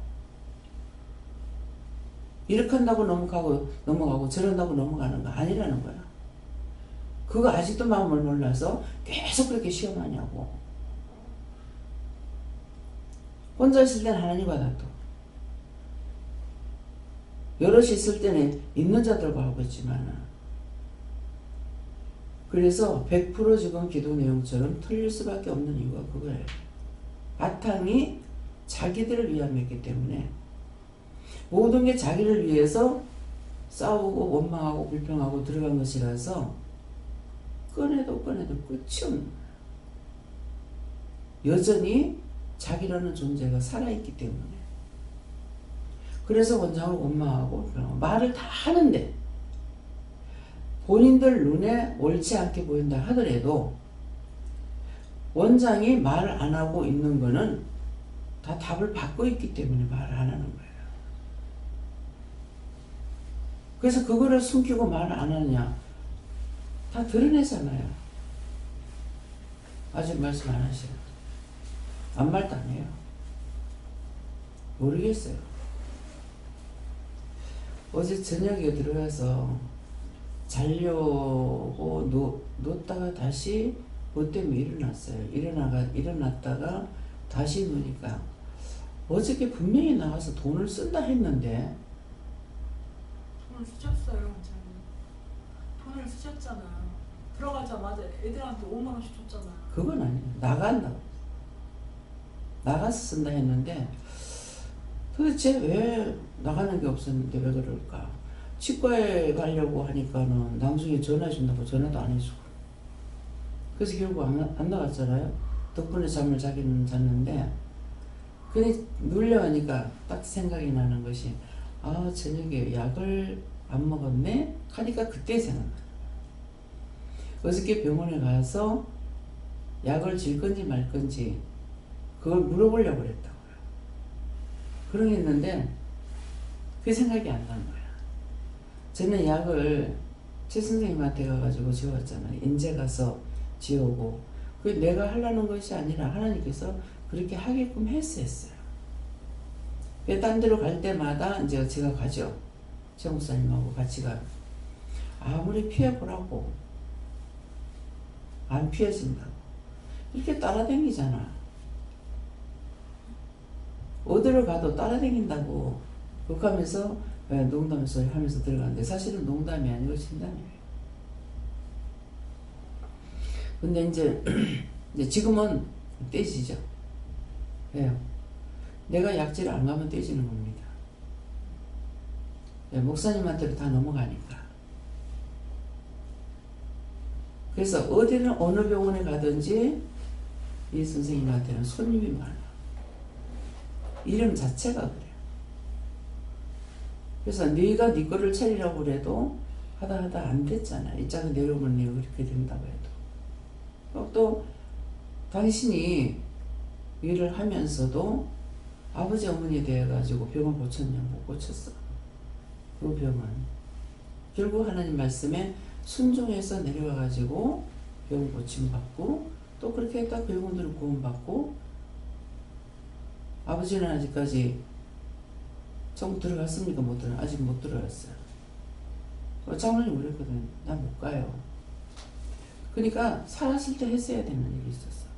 이렇게 한다고 넘어가고 저런다고 넘어가는 거 아니라는 거야. 그거 아직도 마음을 몰라서 계속 그렇게 시험하냐고. 혼자 있을 때는 하나님과 다투. 여럿이 있을 때는 있는 자들과 하고 있지만, 그래서 100% 지금 기도 내용처럼 틀릴 수밖에 없는 이유가 그거예요. 바탕이 자기들을 위함이기 때문에 모든 게 자기를 위해서 싸우고 원망하고 불평하고 들어간 것이라서 꺼내도 끝이 없는 거예요. 여전히 자기라는 존재가 살아있기 때문에. 그래서 원장을 원망하고 불평하고 말을 다 하는데 본인들 눈에 옳지 않게 보인다 하더라도 원장이 말을 안 하고 있는 거는 다 답을 받고 있기 때문에 말을 안 하는 거예요. 그래서 그거를 숨기고 말을 안 하느냐? 다 드러내잖아요. 아직 말씀 안 하세요. 아무 말도 안 해요. 모르겠어요. 어제 저녁에 들어가서 자려고 눕다가 다시 뭐 때문에 일어났어요. 일어났다가 다시 누니까 어저께 분명히 나가서 돈을 쓴다 했는데 돈을 쓰셨어요. 원장님. 돈을 쓰셨잖아. 들어가자마자 애들한테 5만 원씩 줬잖아. 그건 아니에요. 나간다고. 나가서 쓴다 했는데 도대체 왜 나가는 게 없었는데 왜 그럴까? 치과에 가려고 하니까는 나중에 전화해준다고 전화도 안 해주고. 그래서 결국 안 나갔잖아요. 덕분에 잠을 자기는 잤는데, 근데 눌려가니까 딱 생각이 나는 것이, 아, 저녁에 약을 안 먹었네? 하니까 그때 생각나. 어저께 병원에 가서 약을 줄 건지 말 건지 그걸 물어보려고 그랬다고요. 그러겠는데 그 생각이 안 난 거야. 저는 약을 최 선생님한테 가가지고 지웠잖아요. 인제 가서 지우고, 그 내가 하려는 것이 아니라 하나님께서 그렇게 하게끔 했어요. 딴 데로 갈 때마다 이제 제가 가죠. 최 목사님하고 같이 가요. 아무리 피해보라고 안 피해진다고 이렇게 따라다니잖아. 어디로 가도 따라다닌다고 그렇게 하면서 농담 소리 하면서 들어가는데 사실은 농담이 아니고 진담이에요. 근데 이제 지금은 떼지죠. 왜요? 내가 약지를 안 가면 떼지는 겁니다. 목사님한테로 다 넘어가니까. 그래서 어디는 어느 병원에 가든지 이 선생님한테는 손님이 많아. 이름 자체가 그래요. 그래서 네가 네 거를 차리라고 그래도 하다 안 됐잖아. 이 짝은 내려오면 네가 그렇게 된다고 해도. 또 당신이 일을 하면서도 아버지 어머니에 대해 가지고 병을 고쳤냐? 못 고쳤어. 그 병은 결국 하나님 말씀에 순종해서 내려와 가지고 병 고침 받고 또 그렇게 했다 병원들은 구원 받고. 아버지는 아직까지 천국 들어갔습니까? 못 들어. 아직 못 들어갔어요. 장로님 그랬거든. 나 못 가요. 그러니까 살았을 때 했어야 되는 일이 있었어.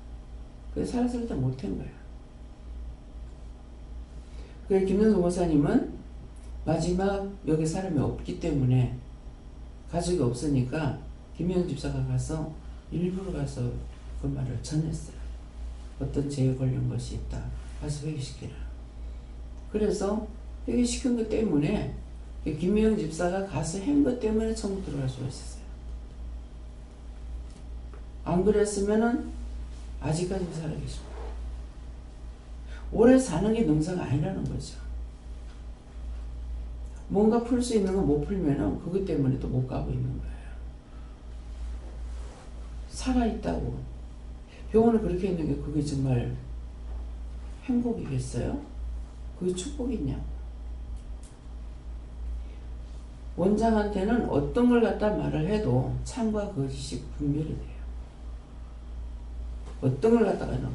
그래서 살았을 때 못 한 거야. 그래서 김현수 목사님은 마지막 여기 사람이 없기 때문에 가족이 없으니까 김현수 집사가 가서 일부러 가서 그 말을 전했어요. 어떤 죄에 걸린 것이 있다. 가서 회개시키라. 그래서 회개시킨 것 때문에 김혜영 집사가 가서 한 것 때문에 천국 들어갈 수가 있었어요. 안 그랬으면은 아직까지 살아계시고 오래 사는 게 능사가 아니라는 거죠. 뭔가 풀 수 있는 거 못 풀면은 그것 때문에 또 못 가고 있는 거예요. 살아있다고 병원을 그렇게 있는 게 그게 정말 행복이겠어요? 그게 축복이냐? 원장한테는 어떤 걸 갖다 말을 해도 참과 거짓이 분별이 돼요. 어떤 걸 갖다가는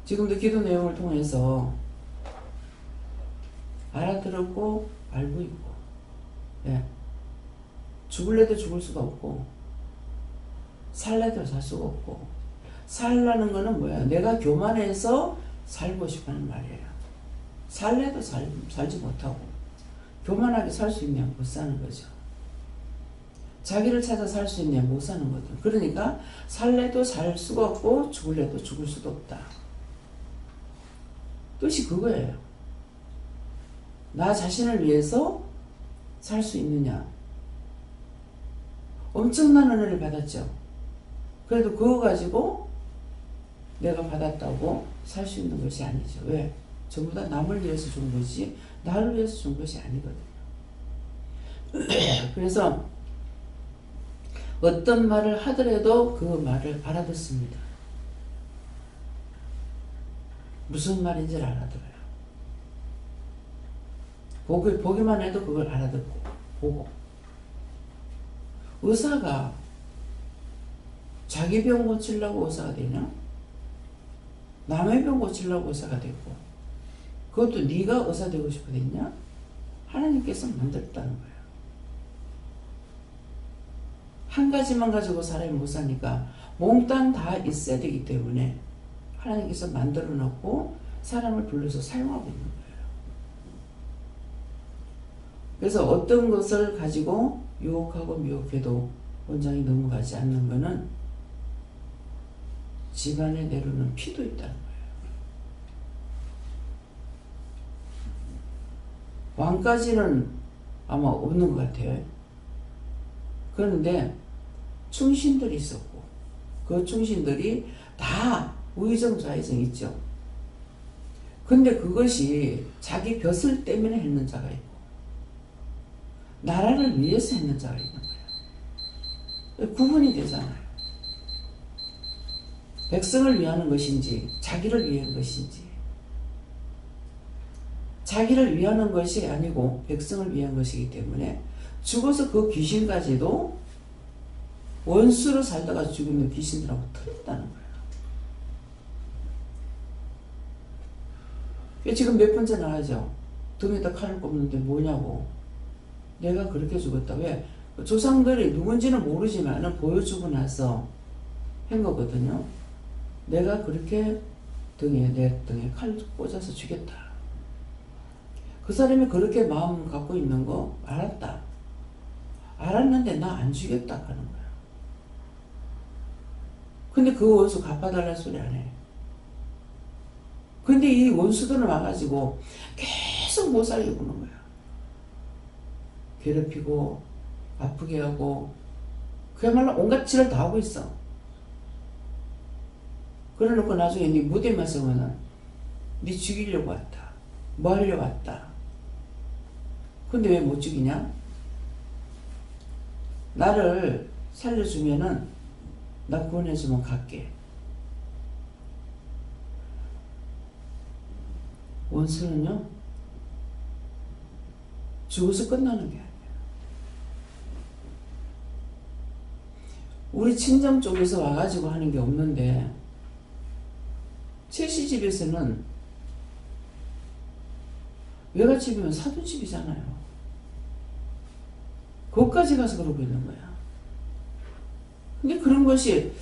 지금도 기도 내용을 통해서 알아들었고 알고 있고, 예. 죽을래도 죽을 수가 없고 살래도 살 수가 없고, 살라는 거는 뭐야? 내가 교만해서 살고 싶어하는 말이에요. 살래도 살지 못하고 교만하게 살 수 있냐? 못 사는 거죠. 자기를 찾아 살 수 있냐? 못 사는 거죠. 그러니까 살래도 살 수가 없고 죽을래도 죽을 수도 없다. 뜻이 그거예요. 나 자신을 위해서 살 수 있느냐? 엄청난 은혜를 받았죠. 그래도 그거 가지고 내가 받았다고 살 수 있는 것이 아니죠. 왜? 전부 다 남을 위해서 준 것이 나를 위해서 준 것이 아니거든요. 그래서 어떤 말을 하더라도 그 말을 알아듣습니다. 무슨 말인지를 알아들어요. 보기만 해도 그걸 알아듣고 보고. 의사가 자기 병 고치려고 의사가 되냐? 남의 병 고치려고 의사가 되고, 그것도 네가 의사 되고 싶어 됐냐? 하나님께서 만들었다는 거예요. 한 가지만 가지고 사람이 못 사니까 몽땅 다 있어야 되기 때문에 하나님께서 만들어 놓고 사람을 불러서 사용하고 있는 거예요. 그래서 어떤 것을 가지고 유혹하고 미혹해도 원장이 넘어가지 않는 것은 집안에 내려오는 피도 있다는 거예요. 왕까지는 아마 없는 것 같아요. 그런데 충신들이 있었고 그 충신들이 다 우의정 좌의정 있죠. 근데 그것이 자기 벼슬 때문에 했는 자가 있고 나라를 위해서 했는 자가 있는 거예요. 구분이 되잖아요. 백성을 위하는 것인지 자기를 위한 것인지, 자기를 위하는 것이 아니고 백성을 위한 것이기 때문에 죽어서 그 귀신까지도 원수로 살다가 죽는 귀신들하고 틀린다는 거예요. 지금 몇 번째 나가죠. 등에다 칼을 꼽는데 뭐냐고. 내가 그렇게 죽었다. 왜? 조상들이 누군지는 모르지만 보여주고 나서 한 거거든요. 내가 그렇게 내 등에 칼 꽂아서 죽였다. 그 사람이 그렇게 마음 갖고 있는 거 알았다. 알았는데 나 안 죽였다 하는 거야. 근데 그 원수 갚아달라는 소리 안 해. 근데 이 원수들은 와가지고 계속 못 살게 구는 거야. 괴롭히고 아프게 하고 그야말로 온갖 짓을 다 하고 있어. 그래놓고 나중에 네 무대만 서면은 네 죽이려고 왔다. 뭐 하려고 왔다. 근데 왜 못 죽이냐? 나를 살려주면은 나 구원해주면 갈게. 원수는요 죽어서 끝나는 게 아니야. 우리 친정 쪽에서 와가지고 하는 게 없는데 최씨집에서는 외갓집이면 사돈집이잖아요. 거기까지 가서 그러고 있는 거야. 근데 그런 것이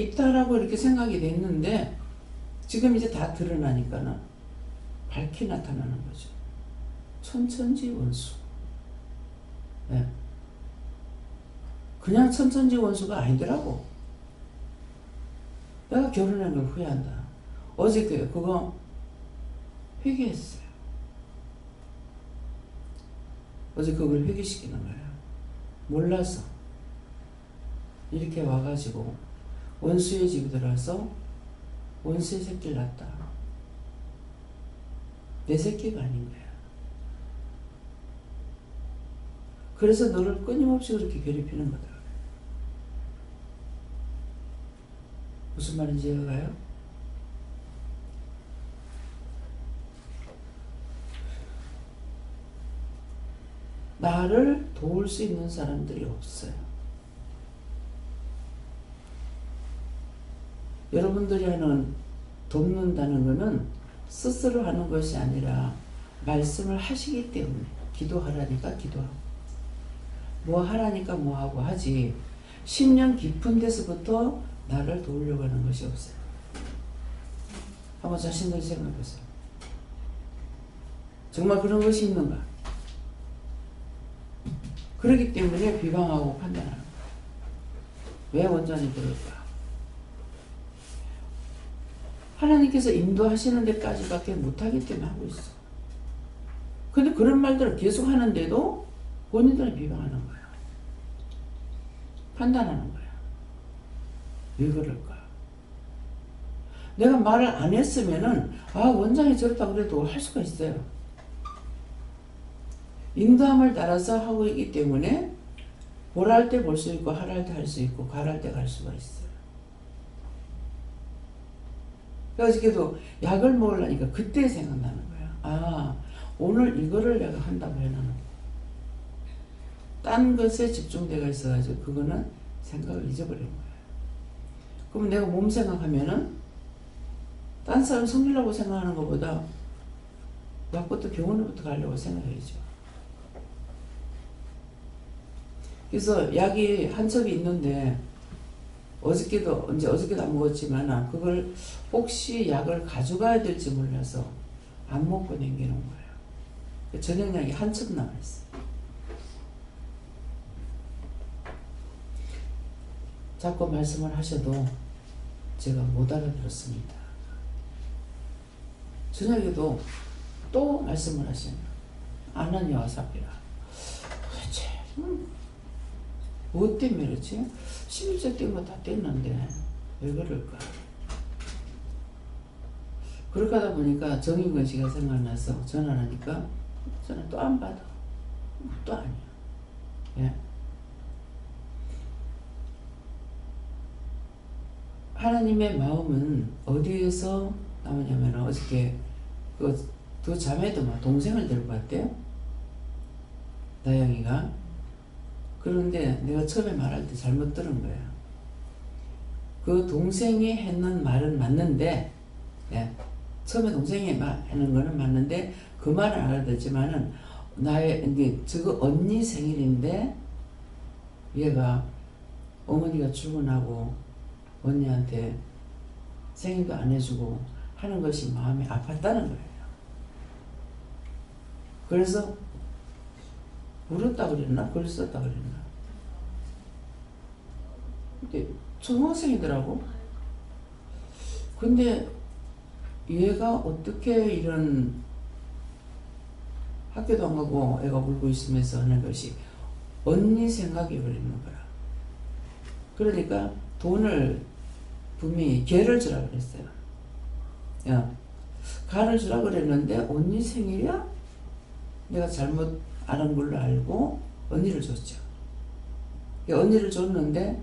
있다라고 이렇게 생각이 됐는데 지금 이제 다 드러나니까는 밝게 나타나는 거죠. 천천지 원수. 네. 그냥 천천지 원수가 아니더라고. 내가 결혼한 걸 후회한다. 어저께 그거 회개했어요. 어제 그걸 회개시키는 거예요. 몰라서 이렇게 와가지고 원수의 집에 들어와서 원수의 새끼를 낳았다. 내 새끼가 아닌 거야. 그래서 너를 끊임없이 그렇게 괴롭히는 거다. 무슨 말인지 이해가 가요? 나를 도울 수 있는 사람들이 없어요. 여러분들이 하는 돕는다는 것은 스스로 하는 것이 아니라 말씀을 하시기 때문에 기도하라니까 기도하고 뭐 하라니까 뭐 하고 하지 10년 깊은 데서부터 나를 도우려고 하는 것이 없어요. 한번 자신들 생각해보세요. 정말 그런 것이 있는가? 그렇기 때문에 비방하고 판단하는 거예요. 왜 원전이 그럴까? 하나님께서 인도하시는 데까지밖에 못하기 때문에 하고 있어. 근데 그런 말들을 계속 하는데도 본인들은 비방하는 거야. 판단하는 거야. 왜 그럴까? 내가 말을 안 했으면은 원장이 저렇다 그래도 할 수가 있어요. 인도함을 따라서 하고 있기 때문에 보라 할 때 볼 수 있고 하라 할 때 할 수 있고 가라 할 때 갈 수가 있어요. 그래서 약을 먹으려니까 그때 생각나는 거야. 오늘 이거를 내가 한다고 해놔놓고 딴 것에 집중되어 있어가지고 그거는 생각을 잊어버린 거야. 그럼 내가 몸 생각하면은 딴 사람 섬기려고 생각하는 것보다 약부터 병원부터 가려고 생각해야죠. 그래서 약이 한 첩이 있는데 어저께도 안 먹었지만 그걸 혹시 약을 가져가야 될지 몰라서 안 먹고 남겨놓은 거예요. 저녁약이 한 첩 남아있어요. 자꾸 말씀을 하셔도 제가 못 알아들었습니다. 저녁에도 또 말씀을 하시는 아나니아와 삽비라. 도대체 뭐 때문에 그렇지? 11조 뗀 거 다 뗐는데 왜 그럴까? 그렇게 하다 보니까 정인권 씨가 생각나서 전화를 하니까 저는 또 안 받아. 또 아니야. 예. 하나님의 마음은 어디에서 나오냐면 어저께 그 두 자매도 막 동생을 데리고 왔대요. 나영이가. 그런데 내가 처음에 말할 때 잘못 들은 거야. 그 동생이 했는 말은 맞는데, 예. 처음에 동생이 하는 거는 맞는데 그 말은 알아듣지만은 나의 이제 저거 언니 생일인데 얘가 어머니가 출근하고 언니한테 생일도 안 해주고 하는 것이 마음이 아팠다는 거예요. 그래서 울었다 그랬나? 글 썼다 그랬나? 근데 초등학생이더라고. 근데 얘가 어떻게 이런 학교도 안 가고 애가 울고 있으면서 하는 것이 언니 생각이 버리는 거야. 그러니까 돈을 분명히 개를 주라 그랬어요. 야, 가를 주라 그랬는데 언니 생일이야? 내가 잘못 아는 걸로 알고 언니를 줬죠. 언니를 줬는데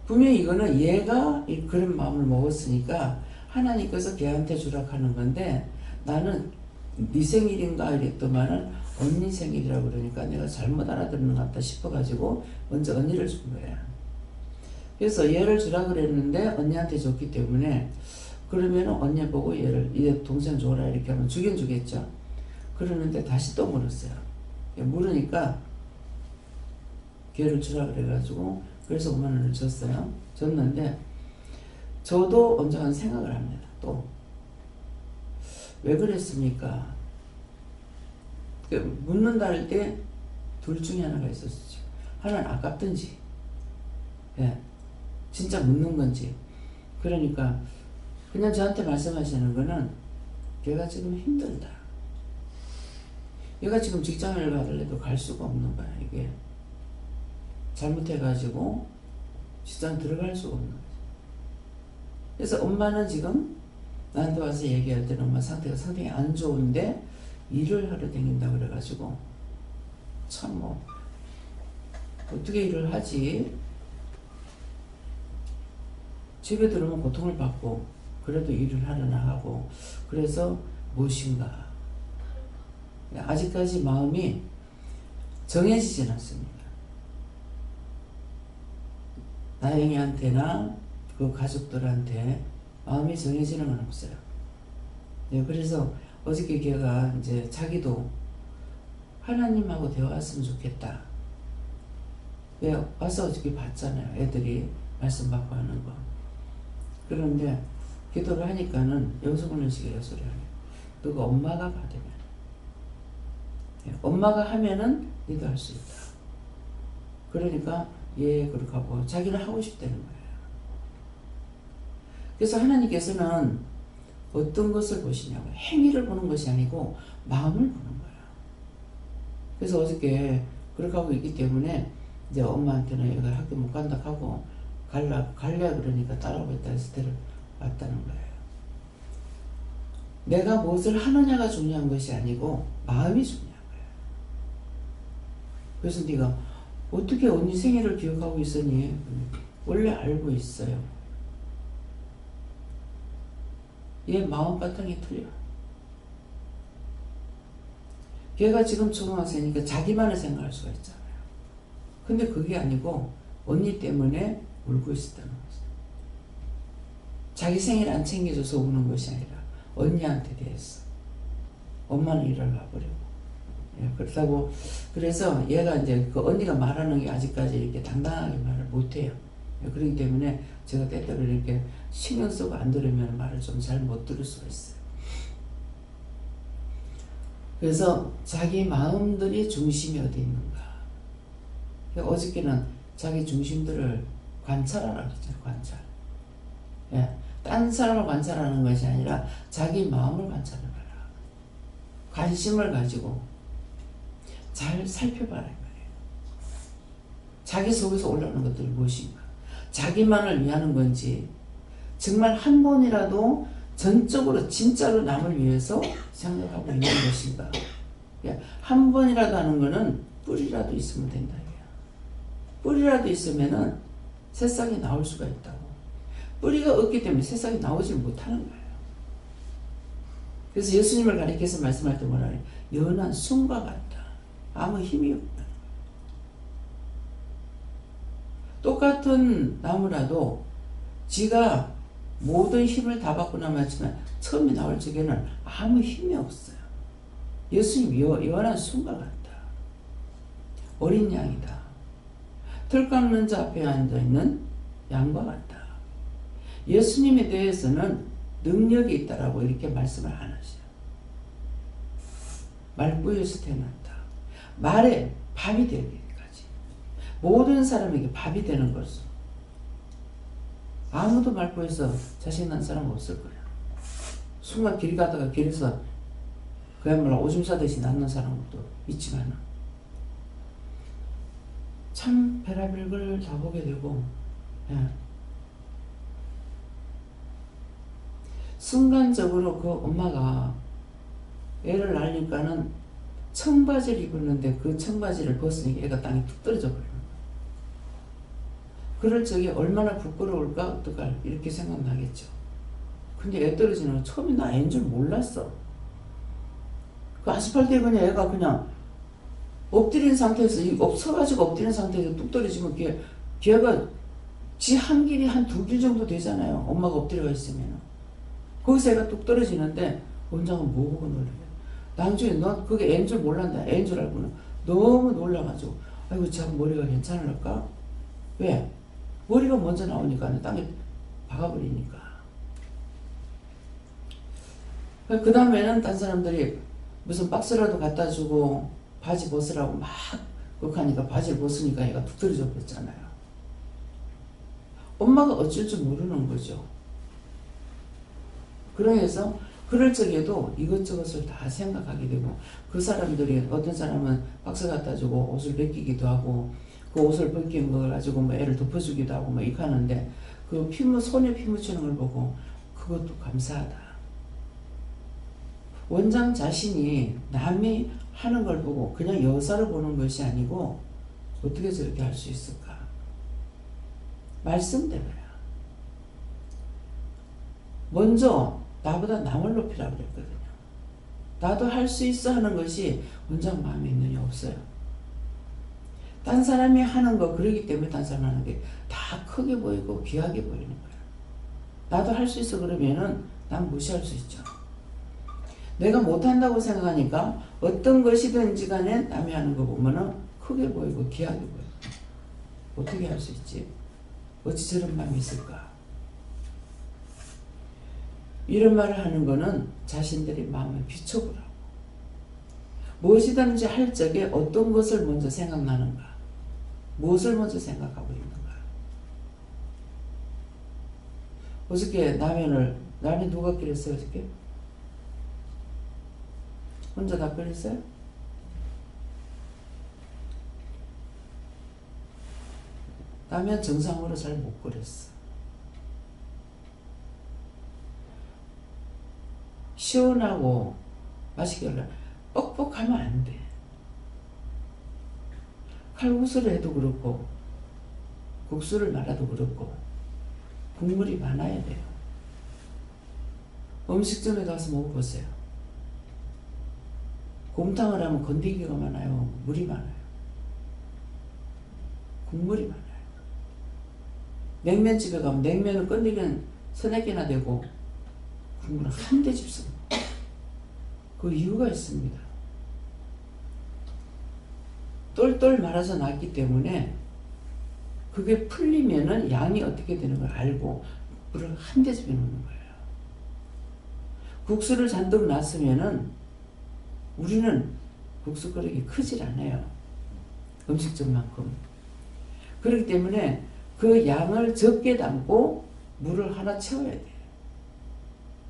분명히 이거는 얘가 그런 마음을 먹었으니까 하나님께서 걔한테 주라 하는 건데 나는 네 생일인가 이랬더만은 언니 생일이라고 그러니까 내가 잘못 알아듣는 것 같다 싶어가지고 먼저 언니를 준 거야. 그래서 얘를 주라 그랬는데 언니한테 줬기 때문에 그러면 언니 보고 얘 동생 줘라 이렇게 하면 주긴 주겠죠. 그러는데 다시 또 물었어요. 물으니까 걔를 주라 그래가지고 그래서 5만 원을 줬어요. 줬는데 저도 언젠가 생각을 합니다. 또 왜 그랬습니까? 묻는다 할 때 둘 중에 하나가 있었죠. 하나는 아깝든지, 예, 진짜 묻는 건지. 그러니까 그냥 저한테 말씀하시는 거는 걔가 지금 힘들다. 얘가 지금 직장을 가더라도 갈 수가 없는 거야. 이게 잘못해가지고 직장 들어갈 수가 없는 거야. 그래서 엄마는 지금 나한테 와서 얘기할 때는 엄마 상태가 상당히 안 좋은데 일을 하러 다닌다 그래가지고 참 뭐 어떻게 일을 하지? 집에 들어오면 고통을 받고 그래도 일을 하러 나가고 그래서 무엇인가 아직까지 마음이 정해지진 않습니다. 나영이한테나 그 가족들한테 마음이 정해지는 건 없어요. 네, 그래서 어저께 걔가 이제 자기도 하나님하고 대화했으면 좋겠다. 왜 와서 어저께 봤잖아요. 애들이 말씀 받고 하는 거. 그런데 기도를 하니까는 영성훈련식이라 소리 하네요. 너가 엄마가 받으면, 네, 엄마가 하면은 너도 할 수 있다. 그러니까 예 그렇게 하고 자기는 하고 싶다는 거예요. 그래서 하나님께서는 어떤 것을 보시냐고 행위를 보는 것이 아니고 마음을 보는 거예요. 그래서 어저께 그렇게 하고 있기 때문에 이제 엄마한테는 얘가 학교 못 간다 하고 갈래 그러니까 따라오겠다 해서 데려왔다는 거예요. 내가 무엇을 하느냐가 중요한 것이 아니고 마음이 중요한 거예요. 그래서 네가 어떻게 언니 생일을 기억하고 있었니? 원래 알고 있어요. 얘 마음바탕이 틀려. 걔가 지금 초등학생이니까 자기만을 생각할 수가 있잖아요. 근데 그게 아니고 언니 때문에 울고 있었다는 거죠. 자기 생일 안 챙겨줘서 우는 것이 아니라 언니한테 대해서. 엄마는 일을 가버리고. 예, 그렇다고 그래서 얘가 이제 그 언니가 말하는 게 아직까지 이렇게 당당하게 말을 못해요. 예, 그렇기 때문에 제가 때때로 이렇게 신경 쓰고 안 들으면 말을 좀 잘 못 들을 수가 있어요. 그래서 자기 마음들이 중심이 어디 있는가. 어저께는 자기 중심들을 관찰하라고 했잖아요. 관찰. 예, 딴 사람을 관찰하는 것이 아니라 자기 마음을 관찰해봐라. 관심을 가지고 잘 살펴봐라 이 말이에요. 자기 속에서 올라오는 것들이 무엇인가? 자기만을 위하는 건지 정말 한 번이라도 전적으로 진짜로 남을 위해서 생각하고 있는 것인가? 한 번이라도 하는 거는 뿌리라도 있으면 된다. 뿌리라도 있으면은 새싹이 나올 수가 있다고. 뿌리가 없기 때문에 새싹이 나오지 못하는 거예요. 그래서 예수님을 가리켜서 말씀할 때 뭐라 해요? 연한 순과 같다. 아무 힘이 없다. 똑같은 나무라도 지가 모든 힘을 다 받고 남았지만 처음에 나올 적에는 아무 힘이 없어요. 예수님 연한 순과 같다. 어린 양이다. 털 깎는 자 앞에 앉아있는 양과 같다. 예수님에 대해서는 능력이 있다라고 이렇게 말씀을 안 하셔요. 말구에서 태어났다. 말에 밥이 되기까지. 모든 사람에게 밥이 되는 것을. 아무도 말구에서 자식 난 사람 없을 거야. 순간 길 가다가 길에서 그야말로 오줌 싸듯이 낳는 사람도 있지만 참 별의별 걸 다 보게 되고, 예. 순간적으로 그 엄마가 애를 낳으니까는 청바지를 입었는데 그 청바지를 벗으니까 애가 땅에 툭 떨어져 버려요. 그럴 적에 얼마나 부끄러울까 어떡할 이렇게 생각나겠죠. 근데 애 떨어지는 건 처음에 나 애인 줄 몰랐어. 그 아스팔트에 그냥 애가 그냥 엎드린 상태에서 서가지고 엎드린 상태에서 뚝 떨어지면 걔가 지 한 길이 한 2길 정도 되잖아요. 엄마가 엎드려 있으면. 거기서 애가 뚝 떨어지는데 원장은 뭐 보고 놀래요. 나중에 너 그게 애인 줄 몰랐다. 애인 줄 알고는 너무 놀라가지고 아이고 참 머리가 괜찮을까? 왜? 머리가 먼저 나오니까 땅에 박아버리니까. 그 다음에는 딴 사람들이 무슨 박스라도 갖다 주고 바지 벗으라고 막 그렇게 하니까 바지를 벗으니까 얘가 툭 떨어져 버렸잖아요. 엄마가 어쩔 줄 모르는 거죠. 그래서 그럴 적에도 이것저것을 다 생각하게 되고 그 사람들이 어떤 사람은 박스 갖다 주고 옷을 벗기기도 하고 그 옷을 벗긴 걸 가지고 뭐 애를 덮어주기도 하고 뭐 이렇게 하는데 그 손에 피 묻히는 걸 보고 그것도 감사하다. 원장 자신이 남이 하는 걸 보고 그냥 여사를 보는 것이 아니고 어떻게 저렇게 할 수 있을까? 말씀 때문이야. 먼저 나보다 남을 높이라 그랬거든요. 나도 할 수 있어 하는 것이 원장 마음에 있느냐 없어요. 딴 사람이 하는 거 그러기 때문에 딴 사람이 하는 게 다 크게 보이고 귀하게 보이는 거예요. 나도 할 수 있어 그러면은 난 무시할 수 있죠. 내가 못한다고 생각하니까 어떤 것이든지 간에 남이 하는 거 보면은 크게 보이고 귀하게 보여요. 어떻게 할 수 있지? 어찌 저런 마음이 있을까? 이런 말을 하는 거는 자신들이 마음을 비춰보라고. 무엇이든지 할 적에 어떤 것을 먼저 생각나는가? 무엇을 먼저 생각하고 있는가? 어저께 라면 누가 끓였어요 어저께? 혼자 다 끓였어요? 라면 정상으로 잘 못 끓였어. 시원하고 맛있게 하려면 뻑뻑하면 안 돼. 칼국수를 해도 그렇고 국수를 말아도 그렇고 국물이 많아야 돼요. 음식점에 가서 먹어보세요. 곰탕을 하면 건더기가 많아요? 물이 많아요? 국물이 많아요. 냉면집에 가면 냉면은 건더기는 서너 개나 되고 국물은 한 대 집습니다. 그 이유가 있습니다. 똘똘 말아서 놨기 때문에 그게 풀리면은 양이 어떻게 되는 걸 알고 물을 한 대 집에 넣는 거예요. 국수를 잔뜩 놨으면은 우리는 국수 그릇이 크질 않아요. 음식점만큼. 그렇기 때문에 그 양을 적게 담고 물을 하나 채워야 돼요.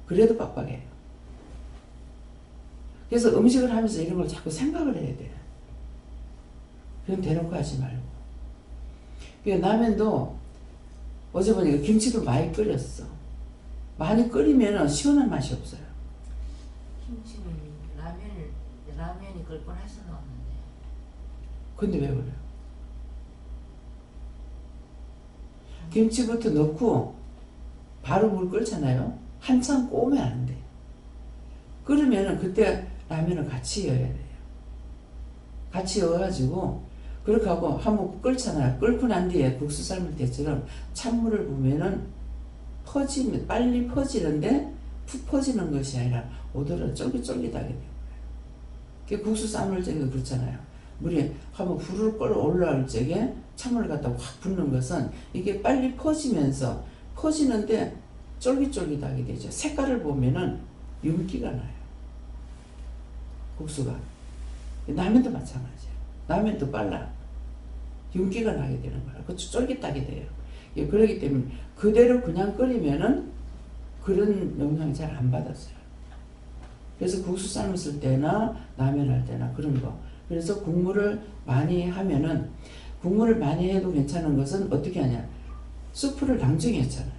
그래도 빡빡해요. 그래서 음식을 하면서 이런 걸 자꾸 생각을 해야 돼. 그럼 대놓고 하지 말고. 라면도 어제 보니까 김치도 많이 끓였어. 많이 끓이면 시원한 맛이 없어요. 김치는 라면이 끓 뻔할 수는 없는데. 근데 왜 그래요? 김치부터 넣고 바로 물 끓잖아요. 한참 꼬우면 안 돼. 끓으면 그때 라면을 같이 넣어야 돼요. 같이 넣어가지고 그렇게 하고 한번 끓잖아요. 끓고 난 뒤에 국수 삶을 때처럼 찬물을 부으면은 빨리 퍼지는데 푹 퍼지는 것이 아니라 오도로 쫄깃쫄깃하게 돼요. 국수 삶을 적에 그렇잖아요. 물이 한번 불을 끌어 올라올 적에 찬물을 갖다 확 붓는 것은 이게 빨리 퍼지는데 쫄깃쫄깃하게 되죠. 색깔을 보면은 윤기가 나요. 국수가. 라면도 마찬가지예요. 라면도 빨라. 윤기가 나게 되는 거라. 그 쫄깃하게 돼요. 그렇기 때문에 그대로 그냥 끓이면은 그런 영향을 잘 안 받았어요. 그래서 국수 삶았을 때나 라면 할 때나 그런 거. 그래서 국물을 많이 하면은 국물을 많이 해도 괜찮은 것은 어떻게 하냐. 수프를 낭중히 했잖아요.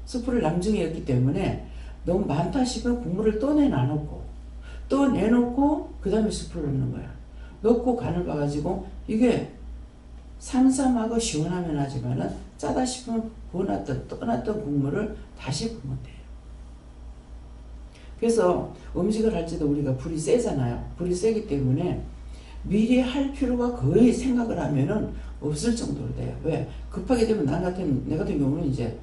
수프를 낭중히 했기 때문에 너무 많다 싶으면 국물을 또 내놔놓고 또 내놓고 그 다음에 수프를 넣는 거야. 넣고 간을 봐가지고 이게 삼삼하고 시원하면 하지만은 짜다 싶으면 떠났던 국물을 다시 부으면 돼요. 그래서 음식을 할 때도 우리가 불이 세잖아요. 불이 세기 때문에 미리 할 필요가 거의 생각을 하면은 없을 정도로 돼요. 왜? 급하게 되면 내 같은 경우는 이제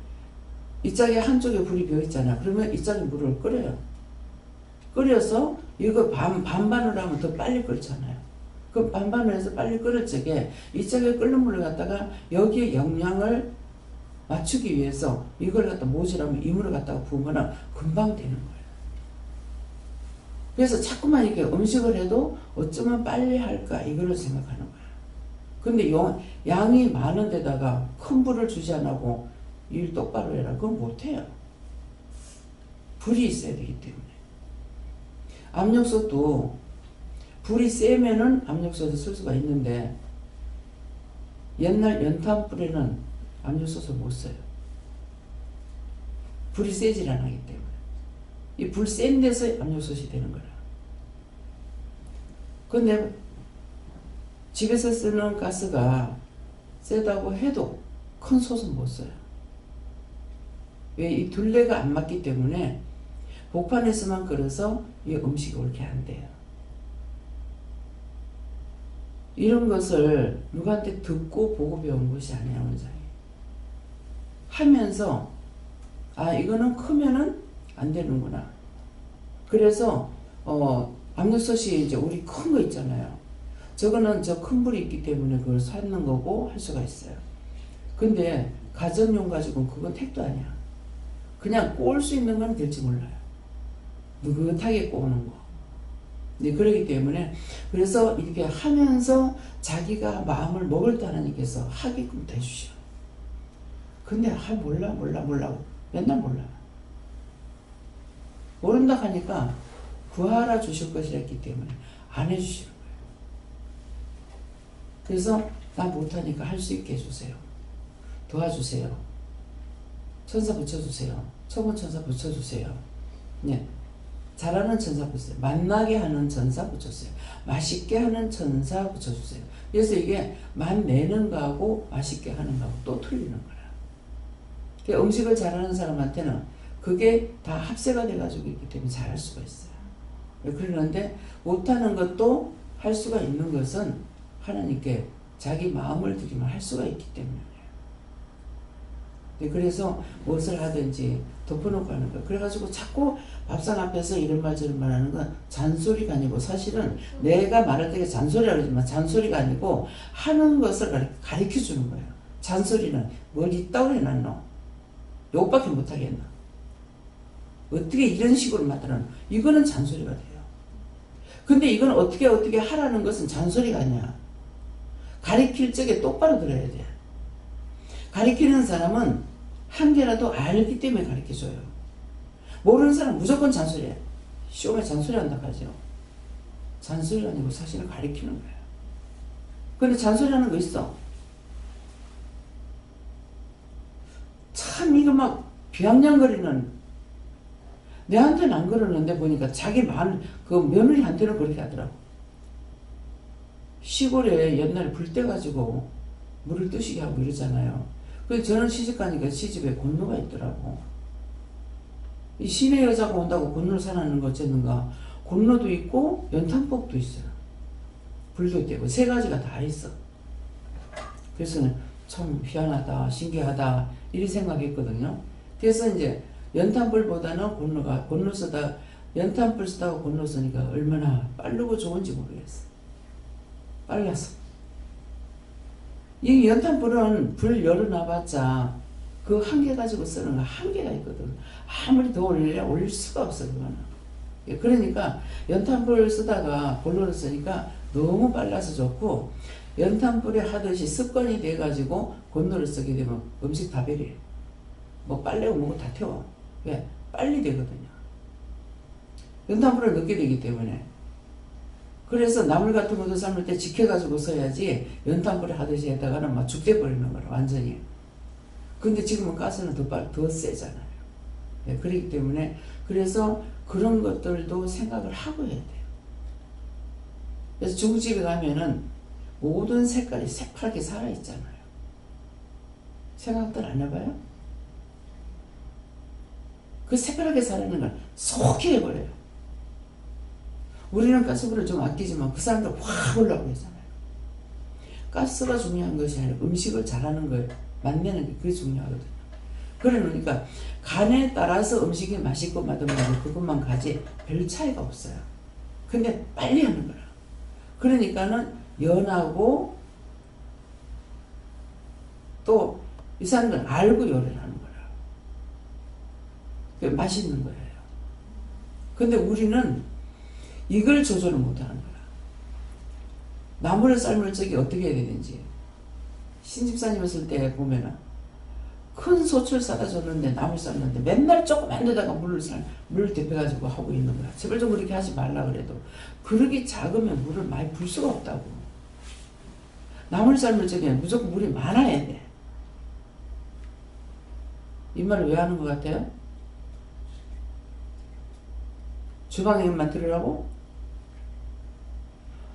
이 짝에 한쪽에 불이 비어 있잖아. 그러면 이 짝에 물을 끓여요. 끓여서 이거 반반으로 하면 더 빨리 끓잖아요. 그 반반을 해서 빨리 끓을 적에 이 짝에 끓는 물을 갖다가 여기에 영양을 맞추기 위해서 이걸 갖다 모자라면 이 물을 갖다가 부으면 금방 되는 거예요. 그래서 자꾸만 이렇게 음식을 해도 어쩌면 빨리 할까 이거를 생각하는 거예요. 근데 양이 많은 데다가 큰 불을 주지 않고 일 똑바로 해라. 그건 못해요. 불이 있어야 되기 때문에. 압력솥도 불이 세면은 압력솥을 쓸 수가 있는데 옛날 연탄불에는 압력솥을 못 써요. 불이 세질 않기 때문에. 이 불 센 데서 압력솥이 되는 거라. 근데 집에서 쓰는 가스가 세다고 해도 큰 솥은 못 써요. 왜? 이 둘레가 안 맞기 때문에 복판에서만 끓여서 이 음식이 옳게 안 돼요. 이런 것을 누구한테 듣고 보고 배운 것이 아니야, 원장님. 하면서 이거는 크면은 안 되는구나. 그래서 압력솥이 이제 우리 큰 거 있잖아요. 저거는 저 큰 불이 있기 때문에 그걸 샀는 거고 할 수가 있어요. 근데 가정용 가지고는 그건 택도 아니야. 그냥 구울 수 있는 건 될지 몰라요. 느긋하게 구우는 거. 네, 그러기 때문에 그래서 이렇게 하면서 자기가 마음을 먹을 때 하나님께서 하게끔 해주셔. 근데 몰라 맨날 몰라. 모른다 하니까 구하라 주실 것이라 했기 때문에 안 해주시는 거예요. 그래서 나 못하니까 할 수 있게 해주세요. 도와주세요. 천사 붙여주세요. 천군 천사 붙여주세요. 네. 잘하는 천사 붙여주세요. 만나게 하는 천사 붙여주세요. 맛있게 하는 천사 붙여주세요. 그래서 이게 맛내는 거하고 맛있게 하는 거하고 또 틀리는 거야. 그러니까 음식을 잘하는 사람한테는 그게 다 합세가 돼가지고 있기 때문에 잘할 수가 있어요. 그러는데 못하는 것도 할 수가 있는 것은 하나님께 자기 마음을 들이면 할 수가 있기 때문이에요. 그래서 무엇을 하든지 덮어놓고 하는 거예요. 그래가지고 자꾸 밥상 앞에서 이런 말 저런 말 하는 건 잔소리가 아니고 사실은 내가 말할 때 잔소리라고 하지만 잔소리가 아니고 하는 것을 가르쳐 주는 거예요. 잔소리는 뭘 있다고 해놨노? 요것밖에 못하겠나? 어떻게 이런 식으로 만들어놓노? 이거는 잔소리가 돼요. 근데 이건 어떻게 하라는 것은 잔소리가 아니야. 가르칠 적에 똑바로 들어야 돼. 가르치는 사람은 한 개라도 알기 때문에 가르쳐줘요. 모르는 사람은 무조건 잔소리해. 시험에 잔소리한다 하죠. 잔소리가 아니고 사실을 가리키는 거예요. 근데 잔소리하는 거 있어. 참 이거 막 비아냥거리는, 내한테는 안 그러는데 보니까 자기 그 며느리한테는 그렇게 하더라고. 시골에 옛날에 불 떼가지고 물을 뜨시게 하고 이러잖아요. 그래서 저는 시집가니까 시집에 곤로가 있더라고. 이 시내 여자가 온다고 곤로를 사놨는 거 어쨌는가. 곤로도 있고 연탄복도 있어요. 불도 떼고 세 가지가 다 있어. 그래서 참 희한하다, 신기하다 이런 생각했거든요. 그래서 이제 연탄불보다는 곤로 쓰다, 연탄불 쓰다가 곤로 쓰니까 얼마나 빠르고 좋은지 모르겠어. 빨랐어. 이 연탄불은 불 열어놔봤자 그 한 개 가지고 쓰는 거 한계가 있거든. 아무리 더 올릴 수가 없어 그거는. 그러니까 연탄불 쓰다가 곤로를 쓰니까 너무 빨라서 좋고, 연탄불에 하듯이 습관이 돼가지고 곤로를 쓰게 되면 음식 다 버려. 뭐 빨래고 뭐고 다 태워. 왜? 빨리 되거든요. 연탄불을 넣게 되기 때문에. 그래서 나물 같은 것도 삶을 때 지켜가지고 써야지, 연탄불에 하듯이 했다가는 막 죽게 버리는 거라 완전히. 근데 지금은 가스는 더 세잖아요. 네, 그렇기 때문에 그래서 그런 것들도 생각을 하고 해야 돼요. 그래서 중국집에 가면은 모든 색깔이 새파랗게 살아있잖아요. 생각들 안 해봐요? 그 새파랗게 살아있는 걸 속히 해버려요. 우리는 가스불을 좀 아끼지만 그 사람들 확 올라오고 있잖아요. 가스가 중요한 것이 아니라 음식을 잘하는 거예요. 맛내는 게 그게 중요하거든요. 그러니까 간에 따라서 음식이 맛있고 맛없는 그것만 가지 별 차이가 없어요. 근데 빨리 하는 거라. 그러니까는 연하고 또 이 사람들은 알고 요리를 하는 거라. 그게 맛있는 거예요. 근데 우리는 이걸 조절을 못하는 거야. 나물을 삶을 적이 어떻게 해야 되는지. 신집사님 했을 때 보면은 큰 소출 싸다 줬는데 나물 삶는데 맨날 조그만 데다가 물을 데펴가지고 하고 있는 거야. 제발 좀 그렇게 하지 말라 그래도. 그렇게 작으면 물을 많이 불 수가 없다고. 나물 삶을 적에 무조건 물이 많아야 돼. 이 말을 왜 하는 것 같아요? 주방에만 들으라고?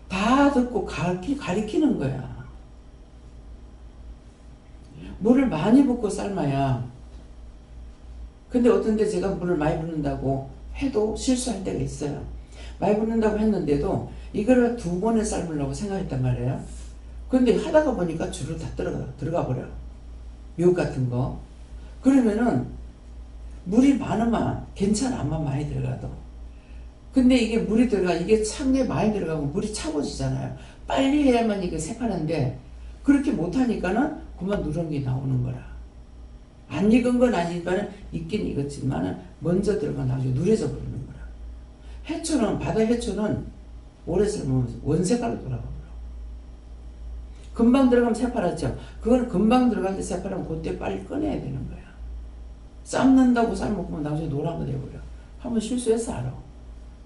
다 듣고 가리키는 거야. 물을 많이 붓고 삶아야. 근데 어떤 데 제가 물을 많이 붓는다고 해도 실수할 때가 있어요. 많이 붓는다고 했는데도 이거를 2번에 삶으려고 생각했단 말이에요. 근데 하다가 보니까 줄을 다 들어가 버려. 미역 같은 거. 그러면은 물이 많으면 괜찮아. 암만 많이 들어가도. 근데 이게 물이 이게 찬게 많이 들어가고 물이 차고지잖아요. 빨리 해야만 이게 새파란데, 그렇게 못하니까는 그만 누런게 나오는 거라. 안 익은 건 아니니까는 익긴 익었지만은 먼저 들어가 나중에 누래져 버리는 거라. 해초는, 바다 해초는 오래 삶으면 원색깔로 돌아가 버려. 금방 들어가면 새파랗죠. 그건 금방 들어갈 때 새파라면 그때 빨리 꺼내야 되는 거야. 삶는다고 삶으면 나중에 노란 거 돼버려. 한번 실수해서 알아.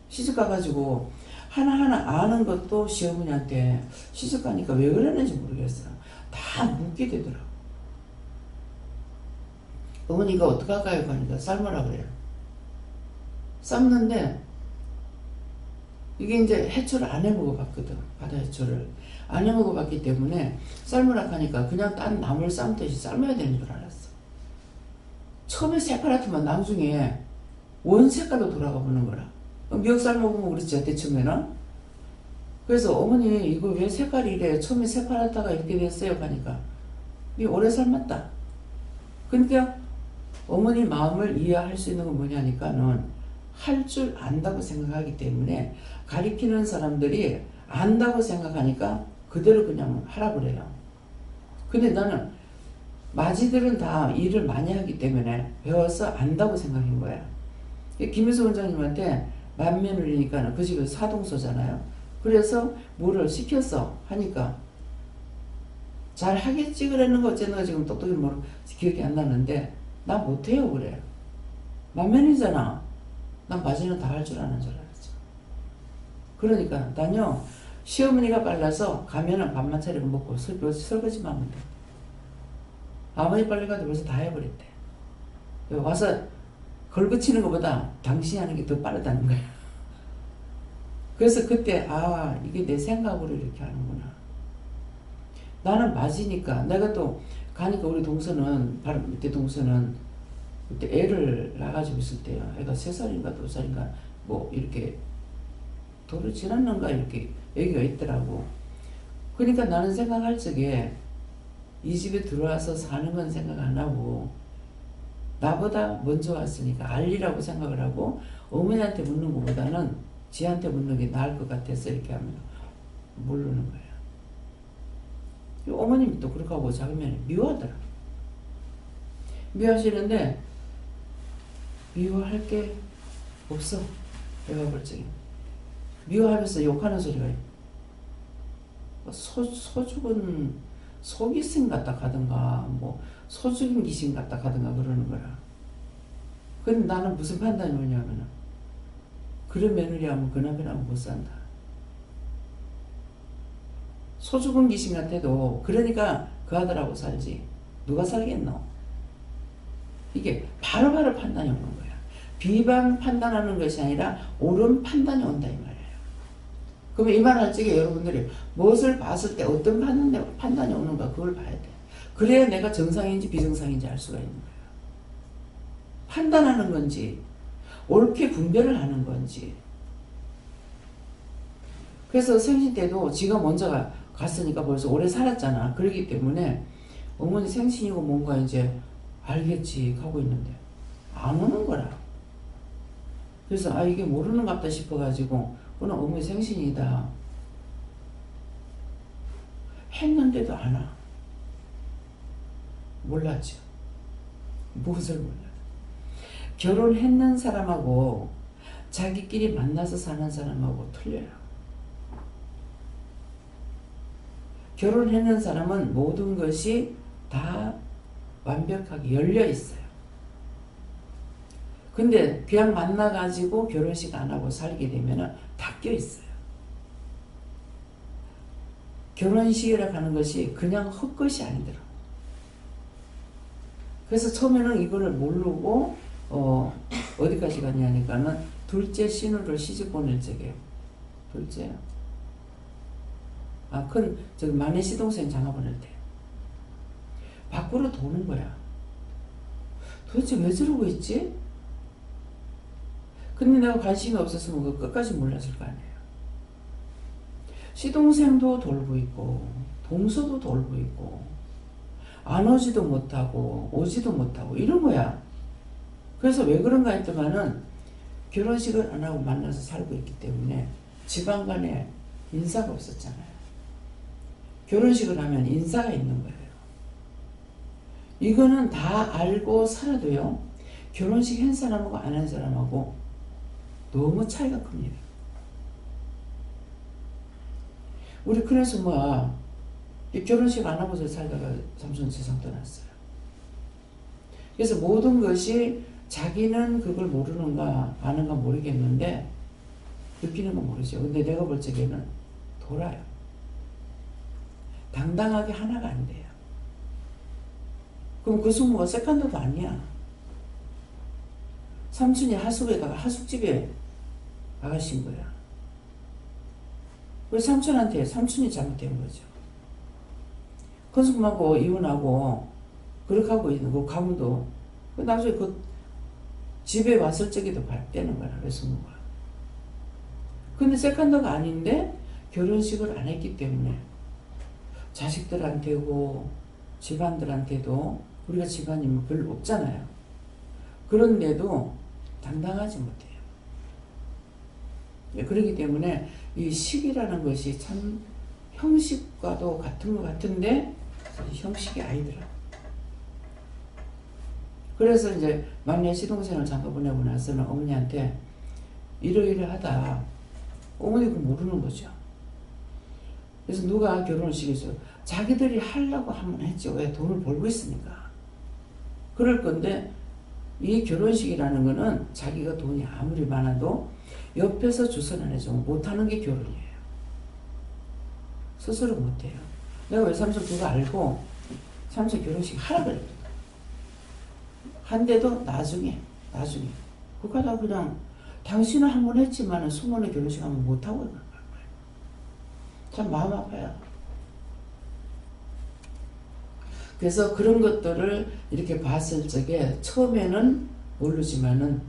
시집 가가지고 하나하나 아는 것도 시어머니한테 시집 가니까 왜 그랬는지 모르겠어. 다 묻게 되더라고. 어머니가 어떡할까요? 하니까 삶으라 그래요. 삶는데 이게 이제 해초를 안 해먹어봤거든. 바다 해초를 안 해먹어봤기 때문에 삶으라 하니까 그냥 딴 나물 삶듯이 삶아야 되는 줄 알았어. 처음에 새파랗지만 나중에 원색깔로 돌아가 보는 거라. 미역 삶아보면 그렇지, 대충에는. 그래서 어머니 이거 왜 색깔이 이래? 처음에 새파랗다가 이렇게 됐어요 하니까 이 오래 삶았다. 그러니까 어머니 마음을 이해할 수 있는 건 뭐냐니까는 할 줄 안다고 생각하기 때문에 가리키는 사람들이 안다고 생각하니까 그대로 그냥 하라 그래요. 근데 나는 마지들은 다 일을 많이 하기 때문에 배워서 안다고 생각한 거야. 김일수 원장님한테 맏며느리니까 그 집에 사동서잖아요. 그래서 뭐를 시켰어 하니까 잘 하겠지 그랬는 거 어쨌는가 지금 똑똑히 모르 기억이 안 나는데 나 못해요 그래. 맏며느리잖아. 난 바지는 다 할 줄 아는 줄 알아. 그러니까 난요 시어머니가 빨라서 가면은 밥만 차리고 먹고 설거지만 하면 돼. 아버지 빨래 가도 벌써 다 해버렸대. 와서 걸거치는 것보다 당신이 하는 게 더 빠르다는 거야. 그래서 그때 아 이게 내 생각으로 이렇게 하는구나. 나는 맞으니까 내가 또 가니까 우리 동서는 바로 밑에 동서는 그때 애를 낳아가지고 있을 때요. 애가 3살인가 2살인가 뭐 이렇게 도로 지났는가 이렇게 애기가 있더라고. 그러니까 나는 생각할 적에 이 집에 들어와서 사는 건 생각 안 하고 나보다 먼저 왔으니까 알리라고 생각을 하고 어머니한테 묻는 것보다는 지한테 묻는 게 나을 것 같아서 이렇게 하면 모르는 거야. 어머님이 또 그렇게 하고 자기면 미워하더라. 미워하시는데 미워할 게 없어. 내가 볼 적에 미워하면서 욕하는 소리가 소 죽은 소기생 같다 하든가 뭐 소 죽인 귀신 같다 하든가 그러는 거라. 근데 나는 무슨 판단이 오냐면은 그런 며느리하면 그 남편하고 못 산다. 소 죽은 귀신 같아도 그러니까 그 아들하고 살지 누가 살겠노? 이게 바로바로 판단이 오는 거야. 비방 판단하는 것이 아니라 옳은 판단이 온다 이 말이에요. 그러면 이 말 할 적에 여러분들이 무엇을 봤을 때 어떤 판단이 오는가 그걸 봐야 돼. 그래야 내가 정상인지 비정상인지 알 수가 있는 거예요. 판단하는 건지 옳게 분별을 하는 건지. 그래서 생신 때도 지가 먼저 갔으니까 벌써 오래 살았잖아. 그렇기 때문에 어머니 생신이고 뭔가 이제 알겠지 하고 있는데 안 오는 거라. 그래서 아 이게 모르는 것 같다 싶어가지고 오늘 어머니 생신이다 했는데도 안 와. 몰랐죠. 무엇을 몰라요. 결혼했는 사람하고 자기끼리 만나서 사는 사람하고 틀려요. 결혼했는 사람은 모든 것이 다 완벽하게 열려 있어요. 근데 그냥 만나가지고 결혼식 안 하고 살게 되면 닫혀 있어요. 결혼식이라고 하는 것이 그냥 헛것이 아니더라. 그래서 처음에는 이거를 모르고 어디까지 갔냐니까는 둘째 신우를 시집 보낼 적에 둘째 큰 저기 막내 시동생 장가 보낼 때 밖으로 도는 거야. 도대체 왜 저러고 있지? 근데 내가 관심이 없었으면 그거 끝까지 몰랐을 거 아니에요. 시동생도 돌고 있고 동서도 돌고 있고 안 오지도 못하고 오지도 못하고 이런 거야. 그래서 왜 그런가 했더만은 결혼식을 안 하고 만나서 살고 있기 때문에 집안 간에 인사가 없었잖아요. 결혼식을 하면 인사가 있는 거예요. 이거는 다 알고 살아도요. 결혼식 한 사람하고 안 한 사람하고 너무 차이가 큽니다. 우리 그래서 결혼식 안 하고서 살다가 삼손 세상 떠났어요. 그래서 모든 것이 자기는 그걸 모르는가 아는가 모르겠는데 느끼는 건 모르죠. 근데 내가 볼 적에는 돌아요. 당당하게 하나가 안 돼요. 그럼 그 숙모가 세컨드도 아니야. 삼촌이 하숙에다가 하숙집에 아가씨인 거야. 우리 삼촌한테 삼촌이 잘못된 거죠. 건숙하고 이혼하고 그렇게 하고 있는 그 가문도 나중에 그 집에 왔을 적에도 발대는 거라 그래서 뭐가. 근데 세컨드가 아닌데 결혼식을 안 했기 때문에 자식들한테고 집안들한테도 우리가 집안이 별로 없잖아요. 그런데도 당당하지 못해요. 그렇기 때문에 이 식이라는 것이 참 형식과도 같은 것 같은데 형식이 아니더라. 그래서 이제 막내 시동생을 잠깐 보내고 나서는 어머니한테 이러이러하다. 어머니가 모르는 거죠. 그래서 누가 결혼식에서 자기들이 하려고 하면 했죠. 왜? 돈을 벌고 있으니까. 그럴 건데 이 결혼식이라는 거는 자기가 돈이 아무리 많아도 옆에서 주선 안 해주면 못하는 게 결혼이에요. 스스로 못해요. 내가 외삼촌 그거 알고 삼촌 결혼식 하라 그랬거든. 한데도 나중에 그거 다 그냥 당신은 한 번 했지만 수모는 결혼식 하면 못하고 있는 거예요. 참 마음 아파요. 그래서 그런 것들을 이렇게 봤을 적에 처음에는 모르지만은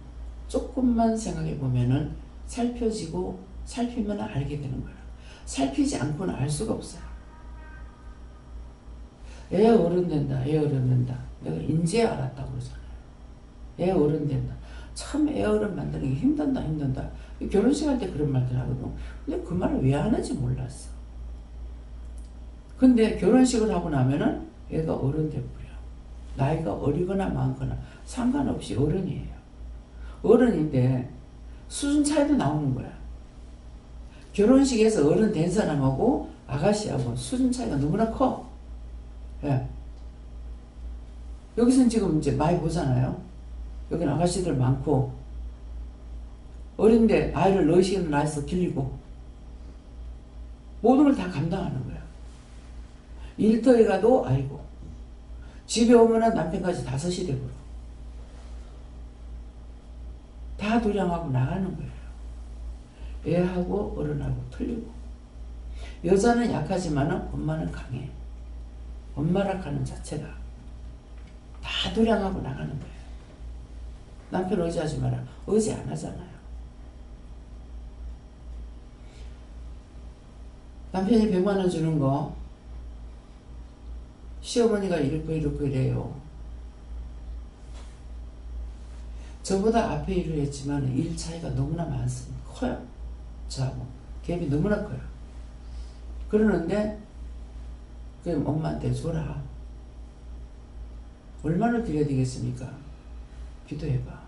조금만 생각해 보면은 살피면 알게 되는 거예요. 살피지 않고는 알 수가 없어요. 애 어른 된다. 내가 인제 알았다고 그러잖아요. 애 어른 된다. 참 애 어른 만드는 게 힘든다. 결혼식 할 때 그런 말들 하거든. 근데 그 말을 왜 하는지 몰랐어. 근데 결혼식을 하고 나면은 애가 어른 돼버려. 나이가 어리거나 많거나 상관없이 어른이에요. 어른인데 수준 차이도 나오는 거야. 결혼식에서 어른 된 사람하고 아가씨하고 수준 차이가 너무나 커. 예. 여기서는 지금 이제 많이 보잖아요. 여기는 아가씨들 많고 어린데 아이를 너시기는 낳아서 길리고 모든 걸 다 감당하는 거야. 일터에 가도 아이고 집에 오면은 남편까지 5시 되고 다 도량하고 나가는 거예요. 애하고 어른하고 틀리고 여자는 약하지만은 엄마는 강해. 엄마라 하는 자체가 다 도량하고 나가는 거예요. 남편 의지하지 마라. 의지 안 하잖아요. 남편이 100만 원 주는 거 시어머니가 이렇고 이래요. 저보다 앞에 일을 했지만 일 차이가 너무나 많습니다. 커요. 저하고 갭이 너무나 커요. 그러는데 그럼 엄마한테 줘라. 얼마나 드려야 되겠습니까? 기도해봐.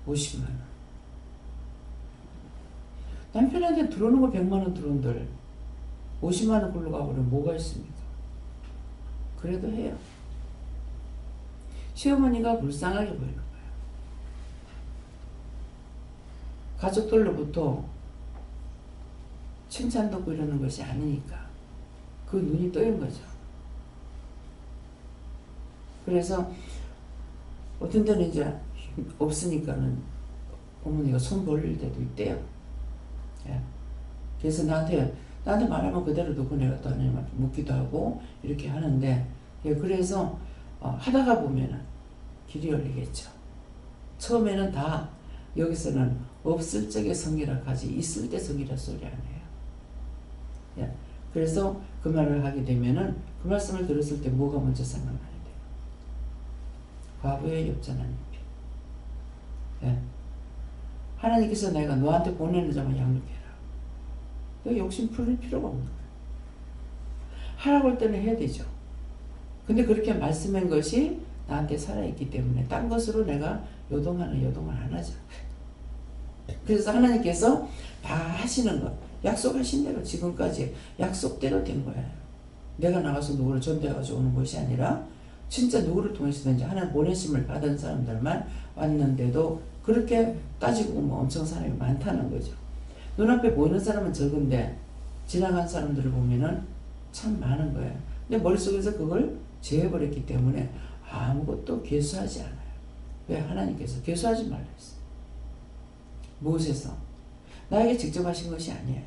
50만 원. 남편한테 들어오는 거 100만 원 들어온들 50만 원 굴러가버리면 뭐가 있습니까? 그래도 해요. 시어머니가 불쌍하게 보이는 거예요. 가족들로부터 칭찬 듣고 이러는 것이 아니니까 그 눈이 떠인 거죠. 그래서 어떤 때는 이제 없으니까는 어머니가 손 벌릴 때도 있대요. 예. 그래서 나한테 말하면 그대로 듣고 내가 또 하나님한테 묻기도 하고 이렇게 하는데 예, 그래서 하다가 보면은 길이 열리겠죠. 처음에는 다 여기서는 없을 적에 성이라 하지 있을 때 성이라 소리 안 해요. 예. 그래서 그 말을 하게 되면은 그 말씀을 들었을 때 뭐가 먼저 생각나야 돼요? 과부의 엽전한 잎이. 예. 하나님께서 내가 너한테 보내는 자만 양육해라. 너 욕심 풀릴 필요가 없는 거예요. 하라고 할 때는 해야 되죠. 근데 그렇게 말씀한 것이 나한테 살아있기 때문에 딴 것으로 내가 요동을 안 하죠. 그래서 하나님께서 다 하시는 것, 약속하신 대로 지금까지 약속대로 된 거예요. 내가 나가서 누구를 전대해가지고 오는 것이 아니라 진짜 누구를 통해서든지 하나님 보내심을 받은 사람들만 왔는데도 그렇게 따지고 보면 엄청 사람이 많다는 거죠. 눈앞에 보이는 사람은 적은데 지나간 사람들을 보면은 참 많은 거예요. 근데 머릿속에서 그걸 제해버렸기 때문에 아무것도 계수하지 않아요. 왜? 하나님께서 계수하지 말라 했어요. 무엇에서? 나에게 직접 하신 것이 아니에요.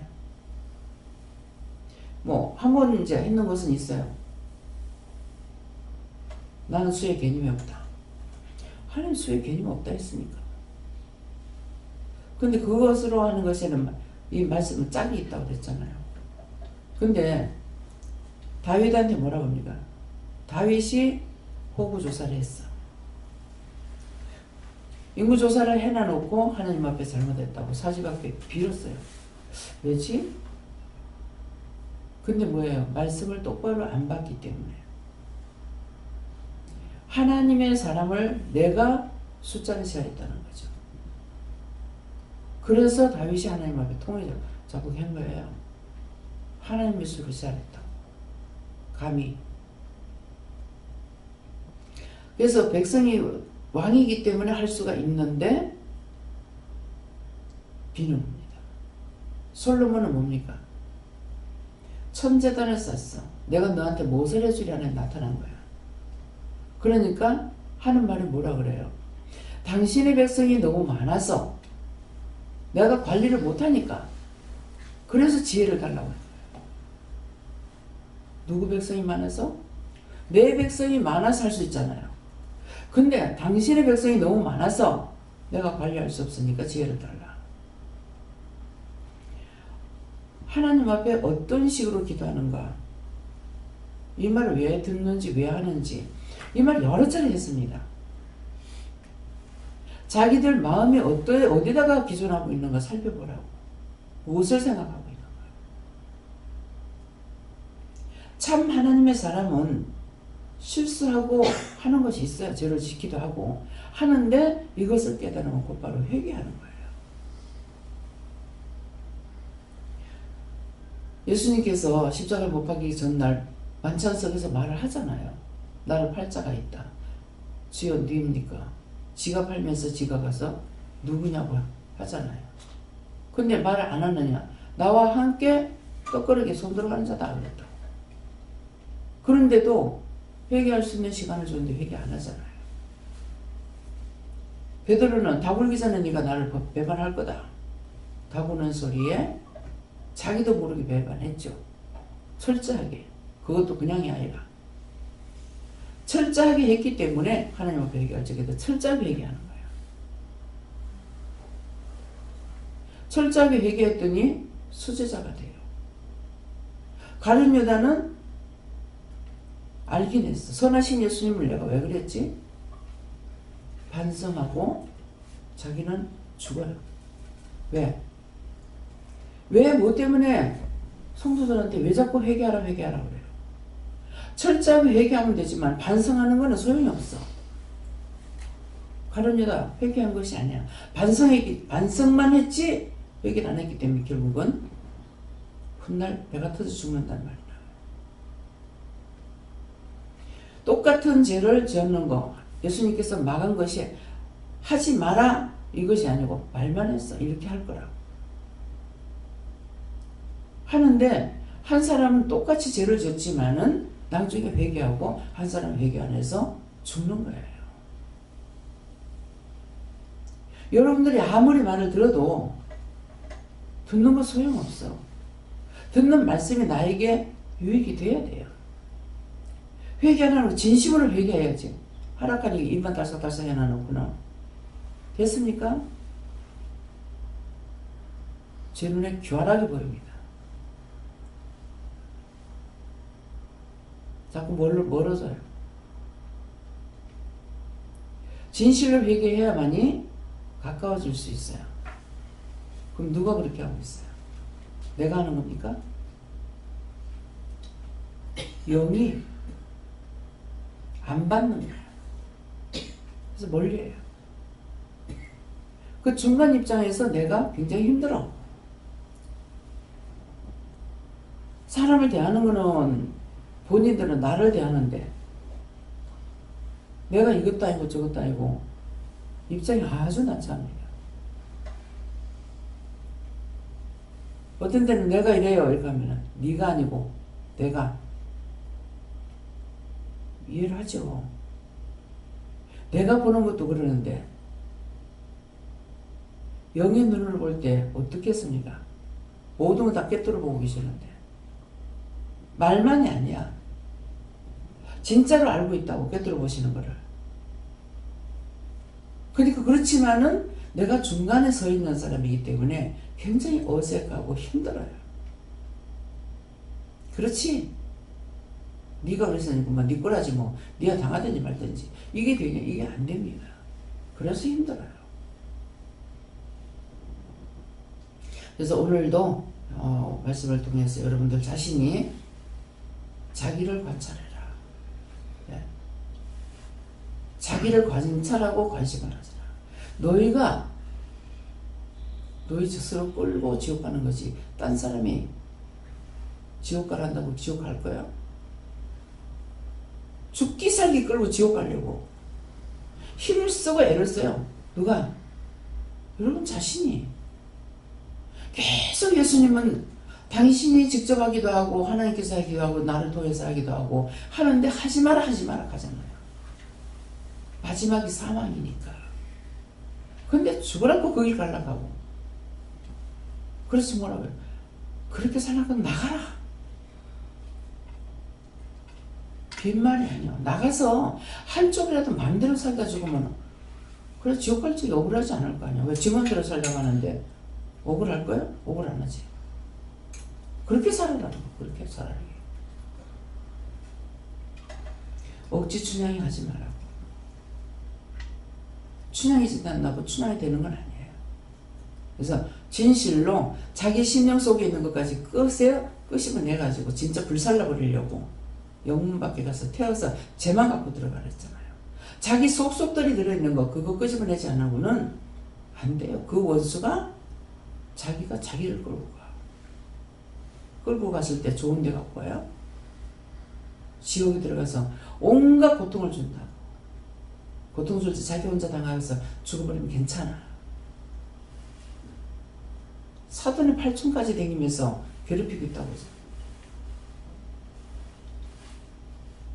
뭐 한 번 이제 했는 것은 있어요. 나는 수에 개념이 없다. 하나님 수에 개념이 없다 했으니까. 근데 그것으로 하는 것에는 이 말씀은 짝이 있다고 그랬잖아요. 근데 다윗한테 뭐라고 합니까? 다윗이 호구조사를 했어. 인구조사를 해놔놓고 하나님 앞에 잘못했다고 사집 앞에 빌었어요. 왜지? 근데 뭐예요? 말씀을 똑바로 안 받기 때문에. 하나님의 사람을 내가 숫자를 세야했다는 거죠. 그래서 다윗이 하나님 앞에 통일을 자국한 거예요. 하나님의 수를 세야했다고. 감히. 그래서 백성이 왕이기 때문에 할 수가 있는데 비누입니다. 솔로몬은 뭡니까? 천재단을 쌌어. 내가 너한테 무엇을 해주려는 나타난 거야. 그러니까 하는 말이 뭐라 그래요? 당신의 백성이 너무 많아서 내가 관리를 못하니까 그래서 지혜를 달라고 해요. 누구 백성이 많아서? 내 백성이 많아서 할 수 있잖아요. 근데 당신의 백성이 너무 많아서 내가 관리할 수 없으니까 지혜를 달라. 하나님 앞에 어떤 식으로 기도하는가? 이 말을 왜 듣는지 왜 하는지 이 말 여러 차례 했습니다. 자기들 마음이 어디다가 기존하고 있는가 살펴보라고. 무엇을 생각하고 있는가. 참 하나님의 사람은 실수하고 하는 것이 있어요. 죄를 짓기도 하고 하는데 이것을 깨달으면 곧바로 회개하는 거예요. 예수님께서 십자가를 못 박히기 전날 만찬석에서 말을 하잖아요. 나를 팔자가 있다. 주여 누굽니까? 지가 팔면서 지가 가서 누구냐고 하잖아요. 근데 말을 안 하느냐? 나와 함께 떡그릇에 손 들어가는 자다 그랬다. 그런데도 회개할 수 있는 시간을 줬는데 회개 안 하잖아요. 베드로는 다 굴기 전에 네가 나를 배반할 거다. 다 구는 소리에 자기도 모르게 배반했죠. 철저하게. 그것도 그냥이 아니라 철저하게 했기 때문에 하나님 앞에 회개할 적에도 철저하게 회개하는 거예요. 철저하게 회개했더니 수제자가 돼요. 가룟 유다는 알긴 했어. 선하신 예수님을 내가 왜 그랬지? 반성하고 자기는 죽어요. 왜? 왜 뭐 때문에 성도들한테 왜 자꾸 회개하라 그래요? 철저하게 회개하면 되지만 반성하는 거는 소용이 없어. 가룟 유다 회개한 것이 아니야. 반성만 했지 회개를 안 했기 때문에 결국은 훗날 배가 터져 죽는단 말이야. 똑같은 죄를 지었는 거 예수님께서 막은 것이 하지 마라 이것이 아니고 말만 했어. 이렇게 할 거라고. 하는데 한 사람은 똑같이 죄를 졌지만은 나중에 회개하고 한 사람은 회개 안 해서 죽는 거예요. 여러분들이 아무리 말을 들어도 듣는 거 소용없어. 듣는 말씀이 나에게 유익이 돼야 돼요. 회개하는 진심으로 회개해야지. 하락하니 입만 달싹달싹 해놔놓구나. 됐습니까? 제 눈에 교활하게 보입니다. 자꾸 멀어져요. 진실로 회개해야만이 가까워질 수 있어요. 그럼 누가 그렇게 하고 있어요? 내가 하는 겁니까? 영이 안 받는 거예요. 그래서 멀리해요. 그 중간 입장에서 내가 굉장히 힘들어. 사람을 대하는 거는 본인들은 나를 대하는데 내가 이것도 아니고 저것도 아니고 입장이 아주 난처합니다. 어떤 때는 내가 이래요 이렇게 하면 네가 아니고 내가 이해를 하죠. 내가 보는 것도 그러는데 영의 눈을 볼 때 어떻겠습니까? 모든 걸 다 꿰뚫어 보고 계시는데 말만이 아니야. 진짜로 알고 있다고 꿰뚫어 보시는 거를. 그러니까 그렇지만은 내가 중간에 서 있는 사람이기 때문에 굉장히 어색하고 힘들어요. 그렇지? 네가 그랬으니까 네 거라지 뭐 네가 당하든지 말든지 이게 되냐? 이게 안 됩니다. 그래서 힘들어요. 그래서 오늘도 말씀을 통해서 여러분들 자신이 자기를 관찰해라. 네. 자기를 관찰하고 관심을 하자. 너희가 너희 스스로 끌고 지옥 가는 거지. 딴 사람이 지옥 가란다고 지옥 갈 거야? 죽기 살기 끌고 지옥 가려고 힘을 쓰고 애를 써요. 누가? 여러분 자신이. 계속 예수님은 당신이 직접 하기도 하고 하나님께서 하기도 하고 나를 통해서 하기도 하고 하는데 하지 마라 하잖아요. 마지막이 사망이니까. 근데 죽으라고 그 길 가려고. 그래서 뭐라고요? 그렇게 살라고 나가라. 빈말이 아니야. 나가서 한쪽이라도 마음대로 살다 죽으면 그래 지옥 갈 적이 억울하지 않을 거 아니야. 왜 지 맘대로 살려고 하는데 억울할 거예요? 억울 안 하지. 그렇게 살아라. 그렇게 살아라. 억지 춘향이 하지 말라고. 춘향이 진단다고 춘향이 되는 건 아니에요. 그래서 진실로 자기 심령 속에 있는 것까지 끄집어내가지고 진짜 불살라 버리려고 영문 밖에 가서 태워서 죄만 갖고 들어가랬잖아요. 자기 속속들이 들어있는 거 그거 끄집어내지 않으고는 안 돼요. 그 원수가 자기가 자기를 끌고 가. 끌고 갔을 때 좋은 데 갖고 와요. 지옥에 들어가서 온갖 고통을 준다고. 고통 줄 때 자기 혼자 당하면서 죽어버리면 괜찮아. 사돈의 팔촌까지 다니면서 괴롭히고 있다고.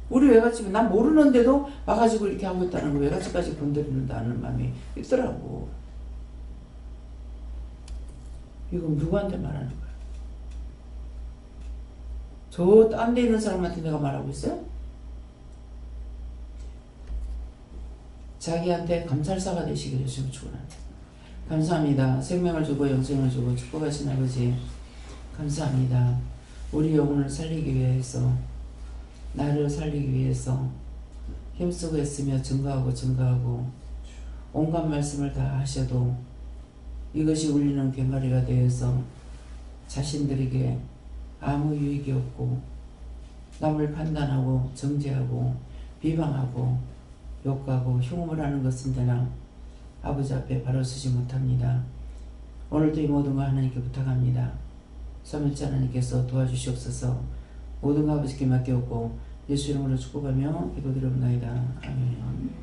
우리 외갓집은 난 모르는데도 와가지고 이렇게 하고 있다는 거 외갓집까지 건드리는다는 마음이 있더라고. 이건 누구한테 말하는 거야? 저 딴 데 있는 사람한테 내가 말하고 있어요? 자기한테 감찰사가 되시기를 예수님 축원합니다. 감사합니다. 생명을 주고 영생을 주고 축복하신 아버지 감사합니다. 우리 영혼을 살리기 위해서 나를 살리기 위해서 힘쓰고 애쓰며 증거하고 온갖 말씀을 다 하셔도 이것이 울리는 괭가리가 되어서 자신들에게 아무 유익이 없고 남을 판단하고 정죄하고 비방하고 욕하고 흉음을 하는 것은 되나 아버지 앞에 바로 서지 못합니다. 오늘도 이 모든 거 하나님께 부탁합니다. 삼일째 하나님께서 도와주시옵소서. 모든 거 아버지께 맡겨오고 예수 이름으로 축복하며 기도드립니다. 아멘.